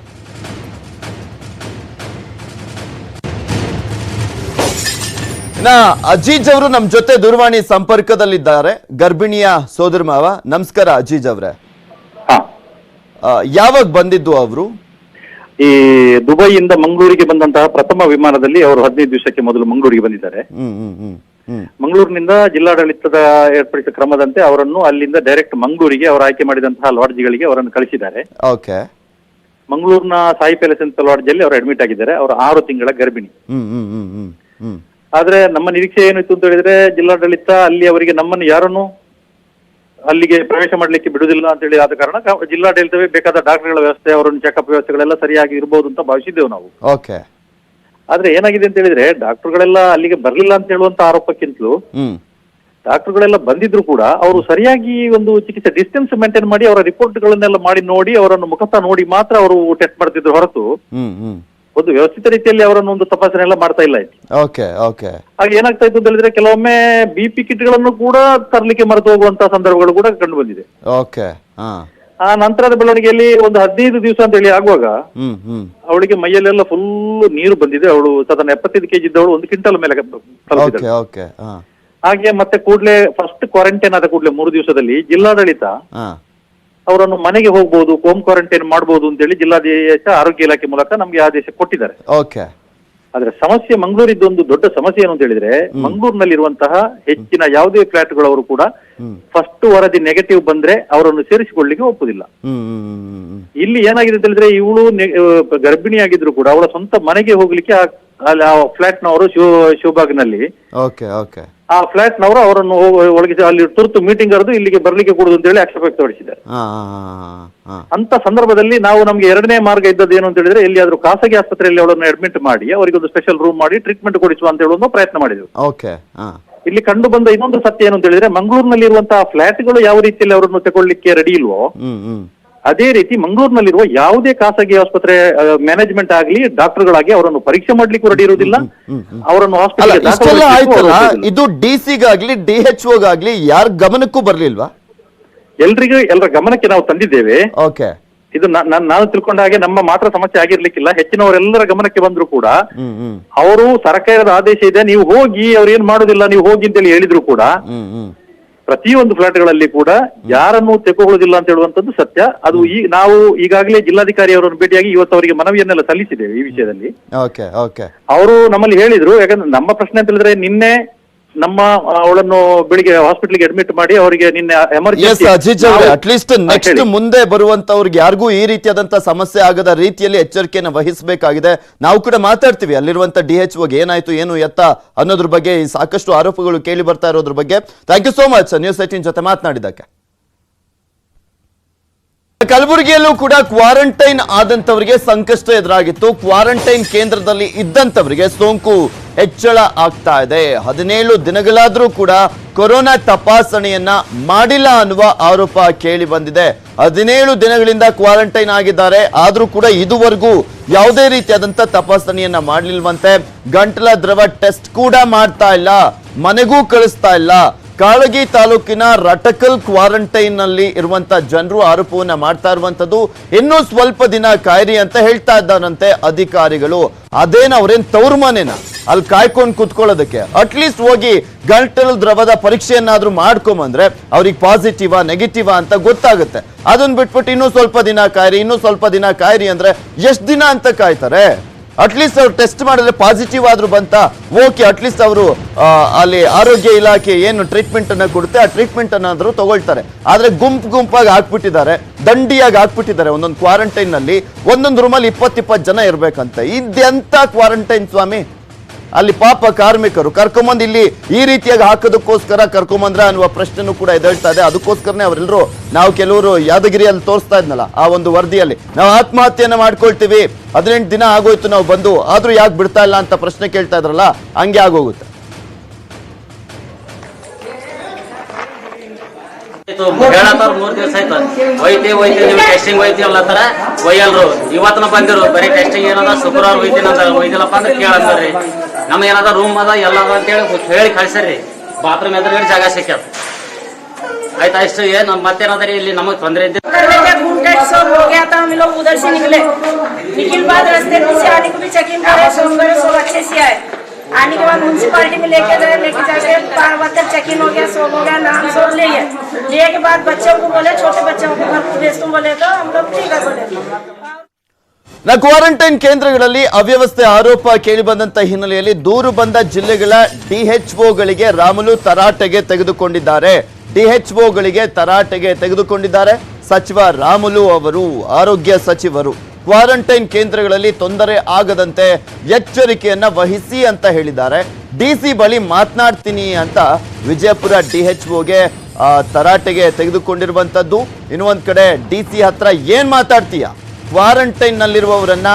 ಅಜೀಜ್ ಅವರು ನಮ್ ಜೊತೆ ದೂರವಾಣಿ ಸಂಪರ್ಕದಲ್ಲಿದ್ದಾರೆ, ಗರ್ಭಿಣಿಯ ಸೋದರ ಮಾವ. ನಮಸ್ಕಾರ ಅಜೀಜ್ ಅವ್ರೆ. ಯಾವಾಗ ಬಂದಿದ್ದು ಅವರು? ಈ ದುಬೈಯಿಂದ ಮಂಗಳೂರಿಗೆ ಬಂದಂತಹ ಪ್ರಥಮ ವಿಮಾನದಲ್ಲಿ ಅವರು 15 ದಿವಸಕ್ಕೆ ಮೊದಲು ಮಂಗಳೂರಿಗೆ ಬಂದಿದ್ದಾರೆ. ಮಂಗಳೂರಿನಿಂದ ಜಿಲ್ಲಾಡಳಿತದ ಏರ್ಪಡಿಸಿದ ಕ್ರಮದಂತೆ ಅವರನ್ನು ಅಲ್ಲಿಂದ ಡೈರೆಕ್ಟ್ ಮಂಗಳೂರಿಗೆ ಅವರು ಆಯ್ಕೆ ಮಾಡಿದಂತಹ ಲಾಡ್ಜ್ಗಳಿಗೆ ಅವರನ್ನು ಕಳಿಸಿದ್ದಾರೆ. ಓಕೆ. ಮಂಗಳೂರಿನ ಸಾಯಿ ಪ್ಯಾಲೇಸ್ ಅಂತ ಲಾಡ್ಜಲ್ಲಿ ಅವರು ಅಡ್ಮಿಟ್ ಆಗಿದ್ದಾರೆ. ಅವರು 6 ತಿಂಗಳ ಗರ್ಭಿಣಿ. ಆದ್ರೆ ನಮ್ಮ ನಿರೀಕ್ಷೆ ಏನಿತ್ತು ಅಂತ ಹೇಳಿದ್ರೆ ಜಿಲ್ಲಾಡಳಿತ ಅಲ್ಲಿ ಅವರಿಗೆ ನಮ್ಮನ್ನು ಯಾರನ್ನು ಅಲ್ಲಿಗೆ ಪ್ರವೇಶ ಮಾಡ್ಲಿಕ್ಕೆ ಬಿಡುದಿಲ್ಲ ಅಂತ ಹೇಳಿ ಆದ ಕಾರಣ ಜಿಲ್ಲಾಡಳಿತವೇ ಬೇಕಾದ ಡಾಕ್ಟರ್ಗಳ ವ್ಯವಸ್ಥೆ, ಅವರನ್ನು ಚೆಕಪ್ ವ್ಯವಸ್ಥೆಗಳೆಲ್ಲ ಸರಿಯಾಗಿ ಇರಬಹುದು ಅಂತ ಭಾವಿಸಿದ್ದೆವು ನಾವು. ಓಕೆ. ಆದ್ರೆ ಏನಾಗಿದೆ ಅಂತ ಹೇಳಿದ್ರೆ ಡಾಕ್ಟರ್ಗಳೆಲ್ಲ ಅಲ್ಲಿಗೆ ಬರ್ಲಿಲ್ಲ ಅಂತ ಹೇಳುವಂತ ಆರೋಪಕ್ಕಿಂತಲೂ ಡಾಕ್ಟರ್ಗಳೆಲ್ಲ ಬಂದಿದ್ರು ಕೂಡ ಅವರು ಸರಿಯಾಗಿ ಒಂದು ಚಿಕಿತ್ಸೆ ಡಿಸ್ಟೆನ್ಸ್ ಮೇಂಟೈನ್ ಮಾಡಿ ಅವರ ರಿಪೋರ್ಟ್ಗಳನ್ನೆಲ್ಲ ಮಾಡಿ ನೋಡಿ ಅವರನ್ನು ಮುಖತಃ ನೋಡಿ ಮಾತ್ರ ಅವರು ಟೆಸ್ಟ್ ಮಾಡ್ತಿದ್ರು ಹೊರತು ಒಂದು ವ್ಯವಸ್ಥಿತ ರೀತಿಯಲ್ಲಿ ಅವರನ್ನು ಒಂದು ತಪಾಸಣೆ ಎಲ್ಲ ಮಾಡ್ತಾ ಇಲ್ಲ. ಹಾಗೆ ಏನಾಗ್ತಾ ಇತ್ತು ಅಂತ ಹೇಳಿದ್ರೆ ಕೆಲವೊಮ್ಮೆ BP ಕಿಟ್ಗಳನ್ನು ಕೂಡ ತರಲಿಕ್ಕೆ ಮರೆತು ಹೋಗುವಂತಹ ಸಂದರ್ಭಗಳು ಕೂಡ ಕಂಡು ಬಂದಿದೆ. ಆ ನಂತರದ ಬೆಳವಣಿಗೆಯಲ್ಲಿ ಒಂದು 15 ದಿವಸ ಅಂತ ಹೇಳಿ ಆಗುವಾಗ ಅವಳಿಗೆ ಮೈಯಲ್ಲೆಲ್ಲ ಫುಲ್ ನೀರು ಬಂದಿದೆ. ಅವಳು ಸಾಧಾರಣ 75 kg ಇದ್ದವಳು 1 ಕ್ವಿಂಟಲ್ ಮೇಲೆ ತಲುಪಿದ್ದಾಳೆ. ಹಾಗೆ ಮತ್ತೆ ಕೂಡಲೇ ಫಸ್ಟ್ ಕ್ವಾರಂಟೈನ್ ಆದ ಕೂಡಲೇ 3 ದಿವಸದಲ್ಲಿ ಜಿಲ್ಲಾಡಳಿತ ಅವರನ್ನು ಮನೆಗೆ ಹೋಗ್ಬೋದು, ಹೋಮ್ ಕ್ವಾರಂಟೈನ್ ಮಾಡಬಹುದು ಅಂತ ಹೇಳಿ ಜಿಲ್ಲಾಡಳಿತ ಆರೋಗ್ಯ ಇಲಾಖೆ ಮೂಲಕ ನಮ್ಗೆ ಆದೇಶ ಕೊಟ್ಟಿದ್ದಾರೆ. ಆದ್ರೆ ಸಮಸ್ಯೆ ಮಂಗಳೂರಿದ್ದು ಒಂದು ದೊಡ್ಡ ಸಮಸ್ಯೆ ಏನು ಅಂತ ಹೇಳಿದ್ರೆ ಮಂಗಳೂರಿನಲ್ಲಿ ಇರುವಂತಹ ಹೆಚ್ಚಿನ ಯಾವುದೇ ಫ್ಲಾಟ್ಗಳವರು ಕೂಡ ಫಸ್ಟ್ ವರದಿ ನೆಗೆಟಿವ್ ಬಂದ್ರೆ ಅವರನ್ನು ಸೇರಿಸಿಕೊಳ್ಳಿಕ್ಕೆ ಒಪ್ಪುದಿಲ್ಲ. ಇಲ್ಲಿ ಏನಾಗಿದೆ ಅಂತ ಹೇಳಿದ್ರೆ ಇವಳು ಗರ್ಭಿಣಿಯಾಗಿದ್ರು ಕೂಡ ಅವಳ ಸ್ವಂತ ಮನೆಗೆ ಹೋಗ್ಲಿಕ್ಕೆ ಆ ಫ್ಲಾಟ್ನವರು ಶಿವಬಾಗ್ನಲ್ಲಿ ಆ ಫ್ಲಾಟ್ನವರು ಅವರನ್ನು ಒಳಗೆ ಅಲ್ಲಿ ತುರ್ತು ಮೀಟಿಂಗ್ ಕರೆದು ಇಲ್ಲಿಗೆ ಬರ್ಲಿಕ್ಕೆ ಕೊಡುದು ಅಂತ ಹೇಳಿ ಆಕ್ಷೇಪ ವ್ಯಕ್ತಪಡಿಸಿದ್ದಾರೆ. ಅಂತ ಸಂದರ್ಭದಲ್ಲಿ ನಾವು ನಮ್ಗೆ 2ನೇ ಮಾರ್ಗ ಇದ್ದದ್ದು ಏನು ಅಂತ ಹೇಳಿದ್ರೆ ಎಲ್ಲಿಯಾದ್ರೂ ಖಾಸಗಿ ಆಸ್ಪತ್ರೆಯಲ್ಲಿ ಅವಳನ್ನು ಅಡ್ಮಿಟ್ ಮಾಡಿ ಅವರಿಗೆ ಒಂದು ಸ್ಪೆಷಲ್ ರೂಮ್ ಮಾಡಿ ಟ್ರೀಟ್ಮೆಂಟ್ ಕೊಡಿಸುವ ಅಂತ ಹೇಳುವ ಪ್ರಯತ್ನ ಮಾಡಿದ್ರು. ಇಲ್ಲಿ ಕಂಡು ಬಂದ ಇನ್ನೊಂದು ಸತ್ಯ ಏನು ಅಂತ ಹೇಳಿದ್ರೆ ಮಂಗಳೂರಿನಲ್ಲಿ ಇರುವಂತಹ ಫ್ಲಾಟ್ಗಳು ಯಾವ ರೀತಿಯಲ್ಲಿ ಅವರನ್ನು ತಗೊಳ್ಳಿಕ್ಕೆ ರೆಡಿ ಇಲ್ವೋ ಅದೇ ರೀತಿ ಮಂಗಳೂರಿನಲ್ಲಿರುವ ಯಾವುದೇ ಖಾಸಗಿ ಆಸ್ಪತ್ರೆ ಮ್ಯಾನೇಜ್ಮೆಂಟ್ ಆಗಲಿ ಡಾಕ್ಟರ್ಗಳಾಗಿ ಅವರನ್ನು ಪರೀಕ್ಷೆ ಮಾಡ್ಲಿಕ್ಕೂ ರೆಡಿ ಇರುವುದಿಲ್ಲ, ಅವರನ್ನು ಇಷ್ಟೆಲ್ಲ ಆಯ್ತಲ್ಲ, ಹಾಸ್ಪಿಟಲ್ ಇದು ಡಿಸಿಗಾಗ್ಲಿ DHOಗಾಗ್ಲಿ ಯಾರ ಗಮನಕ್ಕೂ ಬರ್ಲಿಲ್ವಾ? ಎಲ್ಲರ ಗಮನಕ್ಕೆ ನಾವು ತಂದಿದ್ದೇವೆ. ಓಕೆ, ಇದು ನಾನು ತಿಳ್ಕೊಂಡ ಹಾಗೆ ನಮ್ಮ ಮಾತ್ರ ಸಮಸ್ಯೆ ಆಗಿರ್ಲಿಕ್ಕಿಲ್ಲ, ಹೆಚ್ಚಿನವರೆಲ್ಲರ ಗಮನಕ್ಕೆ ಬಂದ್ರು ಕೂಡ ಅವರು ಸರ್ಕಾರದ ಆದೇಶ ಇದೆ ನೀವು ಹೋಗಿ, ಅವ್ರು ಏನ್ ಮಾಡುದಿಲ್ಲ ನೀವು ಹೋಗಿ ಅಂತೇಳಿ ಹೇಳಿದ್ರು ಕೂಡ ಪ್ರತಿಯೊಂದು ಫ್ಲಾಟ್ಗಳಲ್ಲಿ ಕೂಡ ಯಾರನ್ನು ತೆಗೆದುಕೊಳ್ಳುವುದಿಲ್ಲ ಅಂತ ಹೇಳುವಂತದ್ದು ಸತ್ಯ. ಅದು ನಾವು ಈಗಾಗಲೇ ಜಿಲ್ಲಾಧಿಕಾರಿ ಅವರನ್ನು ಭೇಟಿಯಾಗಿ ಇವತ್ತು ಅವರಿಗೆ ಮನವಿಯನ್ನೆಲ್ಲ ಸಲ್ಲಿಸಿದ್ದೇವೆ ಈ ವಿಷಯದಲ್ಲಿ. ಅವರು ನಮ್ಮಲ್ಲಿ ಹೇಳಿದ್ರು, ಯಾಕಂದ್ರೆ ನಮ್ಮ ಪ್ರಶ್ನೆ ಅಂತ ಹೇಳಿದ್ರೆ ನಿನ್ನೆ ಅವಳನ್ನು ಬೆಳಿಗ್ಗೆ ಹಾಸ್ಪಿಟಲ್ಗೆ ಅಡ್ಮಿಟ್ ಮಾಡಿ ಅವರಿಗೆ ನಿನ್ನೆ ಎಮರ್ಜೆನ್ಸಿ ಅಟ್ಲೀಸ್ಟ್ ನೆಕ್ಸ್ಟ್ ಮುಂದೆ ಬರುವಂತವ್ರಿಗೆ ಯಾರಿಗೂ ಈ ರೀತಿಯಾದಂತ ಸಮಸ್ಯೆ ಆಗದ ರೀತಿಯಲ್ಲಿ ಎಚ್ಚರಿಕೆಯನ್ನು ವಹಿಸಬೇಕಾಗಿದೆ. ನಾವು ಕೂಡ ಮಾತಾಡ್ತೀವಿ ಅಲ್ಲಿರುವಂತ DHOಗೆ ಏನಾಯ್ತು ಏನು ಎತ್ತ ಅನ್ನೋದ್ರ ಬಗ್ಗೆ, ಸಾಕಷ್ಟು ಆರೋಪಗಳು ಕೇಳಿ ಬರ್ತಾ ಇರೋದ್ರ ಬಗ್ಗೆ. Thank you so much News 18 ಜೊತೆ ಮಾತನಾಡಿದ್ದಕ್ಕೆ. ಕಲಬುರಗಿಯಲ್ಲೂ ಕೂಡ ಕ್ವಾರಂಟೈನ್ ಆದಂತವರಿಗೆ ಸಂಕಷ್ಟ ಎದುರಾಗಿತ್ತು. ಕ್ವಾರಂಟೈನ್ ಕೇಂದ್ರದಲ್ಲಿ ಇದ್ದಂತವರಿಗೆ ಸೋಂಕು ಹೆಚ್ಚಳ ಆಗ್ತಾ ಇದೆ. 17 ದಿನಗಳಾದ್ರೂ ಕೂಡ ಕೊರೋನಾ ತಪಾಸಣೆಯನ್ನ ಮಾಡಿಲ್ಲ ಅನ್ನುವ ಆರೋಪ ಕೇಳಿ ಬಂದಿದೆ. 17 ದಿನಗಳಿಂದ ಕ್ವಾರಂಟೈನ್ ಆಗಿದ್ದಾರೆ, ಆದ್ರೂ ಕೂಡ ಇದುವರೆಗೂ ಯಾವುದೇ ರೀತಿಯಾದಂತ ತಪಾಸಣೆಯನ್ನ ಮಾಡಲಿಲ್ವಂತೆ. ಗಂಟಲ ದ್ರವ ಟೆಸ್ಟ್ ಕೂಡ ಮಾಡ್ತಾ ಇಲ್ಲ, ಮನೆಗೂ ಕಳಿಸ್ತಾ ಇಲ್ಲ. ಕಾಳಗಿ ತಾಲೂಕಿನ ರಟಕಲ್ ಕ್ವಾರಂಟೈನ್ ನಲ್ಲಿ ಇರುವಂತ ಜನರು ಆರೋಪವನ್ನ ಮಾಡ್ತಾ ಇರುವಂತದ್ದು. ಇನ್ನೂ ಸ್ವಲ್ಪ ದಿನ ಕಾಯಿರಿ ಅಂತ ಹೇಳ್ತಾ ಇದ್ದಾರಂತೆ ಅಧಿಕಾರಿಗಳು. ಅದೇನ ಅವ್ರೇನ್ ತವ್ರ ಮನೇನ ಅಲ್ಲಿ ಕಾಯ್ಕೊಂಡು ಕುತ್ಕೊಳ್ಳೋದಕ್ಕೆ? ಅಟ್ಲೀಸ್ಟ್ ಹೋಗಿ ಗಂಟಲು ದ್ರವದ ಪರೀಕ್ಷೆಯನ್ನಾದ್ರೂ ಮಾಡ್ಕೊಂಬಂದ್ರೆ ಅವ್ರಿಗೆ ಪಾಸಿಟಿವಾ ನೆಗೆಟಿವಾ ಅಂತ ಗೊತ್ತಾಗುತ್ತೆ. ಅದನ್ನ ಬಿಟ್ಬಿಟ್ಟು ಇನ್ನೂ ಸ್ವಲ್ಪ ದಿನ ಕಾಯಿರಿ ಅಂದ್ರೆ ಎಷ್ಟು ದಿನ ಅಂತ ಕಾಯ್ತಾರೆ? ಅಟ್ಲೀಸ್ಟ್ ಅವ್ರು ಟೆಸ್ಟ್ ಮಾಡಿದ್ರೆ ಪಾಸಿಟಿವ್ ಆದ್ರೂ ಬಂತ ಓಕೆ, ಅಟ್ಲೀಸ್ಟ್ ಅವರು ಅಲ್ಲಿ ಆರೋಗ್ಯ ಇಲಾಖೆ ಏನು ಟ್ರೀಟ್ಮೆಂಟ್ ಅನ್ನ ಕೊಡುತ್ತೆ ಆ ಟ್ರೀಟ್ಮೆಂಟ್ ಅನ್ನಾದ್ರೂ ತಗೊಳ್ತಾರೆ. ಆದ್ರೆ ಗುಂಪಾಗಿ ಹಾಕ್ಬಿಟ್ಟಿದ್ದಾರೆ, ದಂಡಿಯಾಗಿ ಹಾಕ್ಬಿಟ್ಟಿದ್ದಾರೆ. ಒಂದೊಂದು ಕ್ವಾರಂಟೈನ್ ನಲ್ಲಿ ಒಂದೊಂದು ರೂಮಲ್ಲಿ 20 ಜನ ಇರ್ಬೇಕಂತೆ. ಇದೆಂತ ಕ್ವಾರಂಟೈನ್ ಸ್ವಾಮಿ? ಅಲ್ಲಿ ಪಾಪ ಕಾರ್ಮಿಕರು ಕರ್ಕೊಂಬಂದು ಇಲ್ಲಿ ಈ ರೀತಿಯಾಗಿ ಹಾಕೋದಕ್ಕೋಸ್ಕರ ಕರ್ಕೊಂಬಂದ್ರ ಅನ್ನುವ ಪ್ರಶ್ನೆನೂ ಕೂಡ ಎದ್ದೇಳ್ತಾ ಇದೆ. ಅದಕ್ಕೋಸ್ಕರನೇ ಅವರೆಲ್ಲರೂ, ನಾವು ಕೆಲವರು ಯಾದಗಿರಿಯಲ್ಲಿ ತೋರಿಸ್ತಾ ಇದ್ನಲ್ಲ ಆ ಒಂದು ವರದಿಯಲ್ಲಿ, ನಾವು ಆತ್ಮಹತ್ಯೆಯನ್ನ ಮಾಡ್ಕೊಳ್ತೀವಿ 18 ದಿನ ಆಗೋಯ್ತು ನಾವು ಬಂದು, ಆದ್ರೂ ಯಾಕೆ ಬಿಡ್ತಾ ಇಲ್ಲ ಅಂತ ಪ್ರಶ್ನೆ ಕೇಳ್ತಾ ಇದ್ರಲ್ಲ, ಹಂಗೆ ಆಗೋಗುತ್ತೆ. ಹೇಳತ್ತಾರ 3 ದಿವಸ ಆಯ್ತು ಒಯ್ತೀವಿ ನೀವು ಟೆಸ್ಟಿಂಗ್ ಒಯ್ತೀವಿ ಅಲ್ಲತ್ತಾರ, ಒಯ್ಯಲ್ರು. ಇವತ್ತನ ಬಂದಿರು ಬರೀ ಟೆಸ್ಟಿಂಗ್ ಏನದ ಶುಕ್ರವಾರ ಒಯ್ತೀನಿ ಅಂತ, ಒಯ್ದಿಲ್ಲಪ್ಪ ಅಂದ್ರೆ ಕೇಳಂದ್ರಿ. ನಮ್ಮ ಏನದ ರೂಮ್ ಅದ ಎಲ್ಲ ಅದ ಅಂತೇಳಿ ಹೇಳಿ ಕಳ್ಸರಿ. ಬಾತ್ರೂಮ್ ಎದುರುಗಡೆ ಜಾಗ ಸಿಕ್ಕ್ಯದ, ಆಯ್ತಾ? ಇಷ್ಟು ಏನು ಮತ್ತೇನದ್ರಿ ಇಲ್ಲಿ ನಮಗ್ ತೊಂದರೆ ಇದ್ದ आने के बाद म्यूनसिपालिटी में लेके जाके वर्कर चेकिंग हो गया, सब हो गया, नाम सब ले के बाद बच्चों को बोले, छोटे बच्चों को घर को भेज तुम बोले तो हम लोग ठीक है बोले. ಕ್ವಾರಂಟೈನ್ ಕೇಂದ್ರಗಳಲ್ಲಿ ಅವ್ಯವಸ್ಥೆ ಆರೋಪ ಕೇಳಿ ಬಂದಂತ ಹಿನ್ನೆಲೆಯಲ್ಲಿ ದೂರು ಬಂದ ಜಿಲ್ಲೆಗಳ DHOಗಳಿಗೆ ರಾಮುಲು ತರಾಟೆಗೆ ತೆಗೆದುಕೊಂಡಿದ್ದಾರೆ. ಸಚಿವ ರಾಮುಲು ಅವರು, ಆರೋಗ್ಯ ಸಚಿವರು ಕ್ವಾರಂಟೈನ್ ಕೇಂದ್ರಗಳಲ್ಲಿ ತೊಂದರೆ ಆಗದಂತೆ ಎಚ್ಚರಿಕೆಯನ್ನ ವಹಿಸಿ ಅಂತ ಹೇಳಿದ್ದಾರೆ. DC ಬಳಿ ಮಾತನಾಡ್ತೀನಿ ಅಂತ ವಿಜಯಪುರ DHOಗೆ ತರಾಟೆಗೆ ತೆಗೆದುಕೊಂಡಿರುವಂತದ್ದು. ಇನ್ನೊಂದ್ ಕಡೆ DC ಹತ್ರ ಏನ್ ಮಾತಾಡ್ತೀಯ, ಕ್ವಾರಂಟೈನ್ ನಲ್ಲಿರುವವರನ್ನ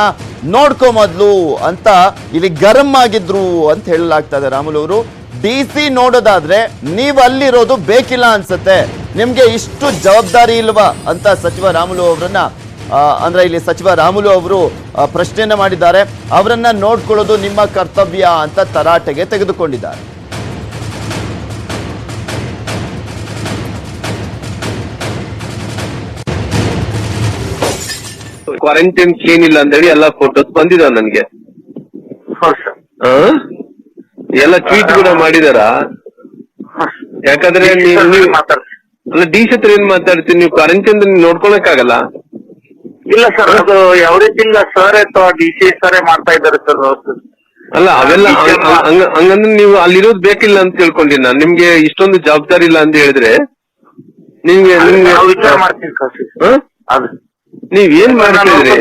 ನೋಡ್ಕೊ ಮೊದ್ಲು ಅಂತ ಇಲ್ಲಿ ಗರಂ ಆಗಿದ್ರು ಅಂತ ಹೇಳಲಾಗ್ತಾ ಇದೆ ರಾಮುಲು ಅವರು. DC ನೋಡೋದಾದ್ರೆ ನೀವು ಅಲ್ಲಿರೋದು ಬೇಕಿಲ್ಲ ಅನ್ಸುತ್ತೆ, ನಿಮ್ಗೆ ಇಷ್ಟು ಜವಾಬ್ದಾರಿ ಇಲ್ವಾ ಅಂತ ಸಚಿವ ರಾಮುಲು ಅವರನ್ನ ಅಂದ್ರೆ ಇಲ್ಲಿ ಸಚಿವ ರಾಮುಲು ಅವರು ಪ್ರಶ್ನೆಯನ್ನ ಮಾಡಿದ್ದಾರೆ. ಅವರನ್ನ ನೋಡ್ಕೊಳ್ಳೋದು ನಿಮ್ಮ ಕರ್ತವ್ಯ ಅಂತ ತರಾಟೆಗೆ ತೆಗೆದುಕೊಂಡಿದ್ದಾರೆ. ಕ್ವಾರಂಟೈನ್ ಕ್ಲೀನ್ ಇಲ್ಲ ಅಂತೇಳಿ ಎಲ್ಲ ಫೋಟೋಸ್ ಬಂದಿದಾವ ನನ್ಗೆ. ಎಲ್ಲ ಟ್ವೀಟ್ ಕೂಡ ಮಾಡಿದಾರ. ಯಾಕಂದ್ರೆ ಅಲ್ಲ DC ಹತ್ರ ಏನ್ ಮಾತಾಡ್ತೀನಿ, ನೀವು ಕ್ವಾರಂಟೈನ್ ನೋಡ್ಕೊಳಕ್ ಆಗಲ್ಲ. ಇಲ್ಲ ಸರ್, ಅದು ಯಾವ ರೀತಿ ಇಲ್ಲ ಸರ್, ಅಥವಾ DC ಸರೇ ಮಾಡ್ತಾ ಇದ್ದಾರೆ ಸರ್. ಅಲ್ಲ ಅವೆಲ್ಲ ಹಂಗಂದ್ರೆ ನೀವು ಅಲ್ಲಿರೋದು ಬೇಕಿಲ್ಲ ಅಂತ ತಿಳ್ಕೊಂಡಿನಿ ನಾನು. ನಿಮ್ಗೆ ಇಷ್ಟೊಂದು ಜವಾಬ್ದಾರಿ ಇಲ್ಲ ಅಂತ ಹೇಳಿದ್ರೆ ನಿಮ್ಗೆ ವಿಚಾರ ಮಾಡ್ತೀನಿ ಸರ್. ನೀವ್ ಏನ್ ಮಾಡ್ತಿದ್ರಿ?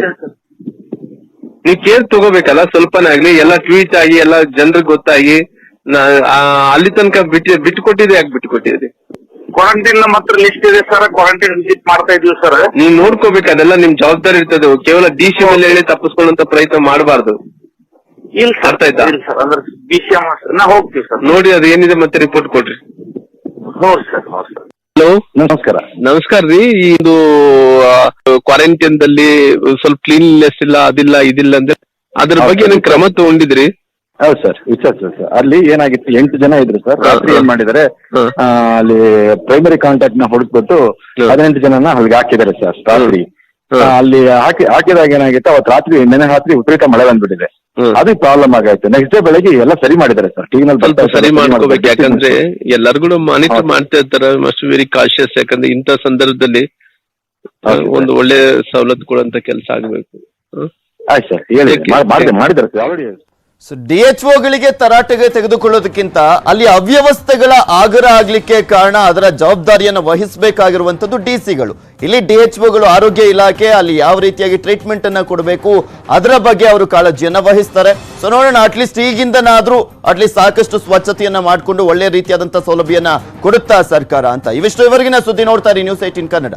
ನೀವ್ ಕೇರ್ ತಗೋಬೇಕಲ್ಲ ಸ್ವಲ್ಪನಾಗ್ಲಿ. ಎಲ್ಲ ಟ್ವೀಟ್ ಆಗಿ ಎಲ್ಲ ಜನರಿಗೆ ಗೊತ್ತಾಗಿ ಅಲ್ಲಿ ತನಕ ಬಿಟ್ಟುಕೊಟ್ಟಿದ್ರೆ ಯಾಕೆ ಬಿಟ್ಟುಕೊಟ್ಟಿದ್ರಿ? ಕ್ವಾರಂಟೈನ್ ನಮ್ಮ ಹತ್ರ ಲಿಸ್ಟ್ ಇದೆ ಸರ್, ಕ್ವಾರಂಟೈನ್ ವಿಸಿಟ್ ಮಾಡ್ತಾ ಇದೀವಿ ಸರ್. ನೀವ್ ನೋಡ್ಕೋಬೇಕು, ಅದೆಲ್ಲ ನಿಮ್ ಜವಾಬ್ದಾರಿ ಇರ್ತದೆ. ಕೇವಲ DC ಮೇಲೆ ಹೇಳಿ ತಪ್ಪಿಸ್ಕೊಳ್ಳುವಂತ ಪ್ರಯತ್ನ ಮಾಡಬಾರ್ದು. ಇಲ್ಲ ಸರ್, ಅರ್ಥ ಆಯ್ತಾ? ಅಂದ್ರೆ DC ನಾ ಹೋಗ್ತೀವಿ ಸರ್. ನೋಡಿ ಅದು ಏನಿದೆ ಮತ್ತೆ ರಿಪೋರ್ಟ್ ಕೊಡ್ರಿ. ಹೌದು ಸರ್. ಹಲೋ, ನಮಸ್ಕಾರ. ನಮಸ್ಕಾರ ರೀ. ಇದು ಕ್ವಾರಂಟೈನ್ ದಲ್ಲಿ ಸ್ವಲ್ಪ ಕ್ಲೀನ್ನೆಸ್ ಇಲ್ಲ, ಅದಿಲ್ಲ ಇದಿಲ್ಲ ಅಂದ್ರೆ ಅದ್ರ ಬಗ್ಗೆ ಏನ್ ಕ್ರಮ ತಗೊಂಡಿದ್ರಿ? ಹೌದು ಸರ್, ವಿಚಾರಿಸ ಸರ್. ಅಲ್ಲಿ ಏನಾಗಿತ್ತು, 8 ಜನ ಇದ್ರು ಸರ್. ರಾತ್ರಿ ಏನ್ ಮಾಡಿದ್ದಾರೆ, ಅಲ್ಲಿ ಪ್ರೈಮರಿ ಕಾಂಟ್ಯಾಕ್ಟ್ ನ ಹುಡುಕ್ಬಿಟ್ಟು 18 ಜನನ ಅಲ್ಲಿಗೆ ಹಾಕಿದ್ದಾರೆ ಸರ್ ರಾತ್ರಿ. ಅಲ್ಲಿ ಹಾಕಿದಾಗ ಏನಾಗಿತ್ತು, ಅವತ್ತು ರಾತ್ರಿ ನೆನೆ ರಾತ್ರಿ ವಿಪರೀತ ಮಳೆ ಬಂದ್ಬಿಟ್ಟಿದೆ. ಅದು ಪ್ರಾಬ್ಲಮ್ ಆಗಾಯ್ತು. ನೆಕ್ಸ್ಟ್ ಡೇ ಬೆಳಗ್ಗೆ ಎಲ್ಲ ಸರಿ ಮಾಡಿದ್ದಾರೆ ಸರ್. ಸ್ವಲ್ಪ ಸರಿ ಮಾಡ್ಕೋಬೇಕು, ಯಾಕಂದ್ರೆ ಎಲ್ಲರಿಗೂ ಮಾನಿಟರ್ ಮಾಡ್ತಾ ಇರ್ತಾರೆ. ಮಸ್ಟ್ ವೆರಿ ಕಾಶಿಯಸ್, ಯಾಕಂದ್ರೆ ಇಂಥ ಸಂದರ್ಭದಲ್ಲಿ ಒಂದು ಒಳ್ಳೆ ಸವಲತ್ತು ಕೊಡುವಂತ ಕೆಲಸ ಆಗ್ಬೇಕು. ಆಯ್ತು ಸರ್, ಹೇಳಿ. ಮಾಡಿದ್ದಾರೆ ಸರ್ ಆಲ್ರೆಡಿ. ಸೊ DHOಗಳಿಗೆ ತರಾಟೆಗೆ ತೆಗೆದುಕೊಳ್ಳೋದಕ್ಕಿಂತ ಅಲ್ಲಿ ಅವ್ಯವಸ್ಥೆಗಳ ಆಗರ ಆಗ್ಲಿಕ್ಕೆ ಕಾರಣ ಅದರ ಜವಾಬ್ದಾರಿಯನ್ನು ವಹಿಸಬೇಕಾಗಿರುವಂತದ್ದು DC-ಗಳು. ಇಲ್ಲಿ DHOಗಳು ಆರೋಗ್ಯ ಇಲಾಖೆ ಅಲ್ಲಿ ಯಾವ ರೀತಿಯಾಗಿ ಟ್ರೀಟ್ಮೆಂಟ್ ಅನ್ನ ಕೊಡಬೇಕು ಅದರ ಬಗ್ಗೆ ಅವರು ಕಾಳಜಿಯನ್ನ ವಹಿಸ್ತಾರೆ. ಸೊ ನೋಡೋಣ, ಅಟ್ಲೀಸ್ಟ್ ಈಗಿಂದನಾದ್ರೂ ಅಟ್ಲೀಸ್ಟ್ ಸಾಕಷ್ಟು ಸ್ವಚ್ಛತೆಯನ್ನ ಮಾಡಿಕೊಂಡು ಒಳ್ಳೆ ರೀತಿಯಾದಂತಹ ಸೌಲಭ್ಯನ ಕೊಡುತ್ತಾ ಸರ್ಕಾರ ಅಂತ. ಇವಿಷ್ಟು ಇವರೆಗಿನ ಸುದ್ದಿ. ನೋಡ್ತಾ ಇರಿ News 18 ಕನ್ನಡ.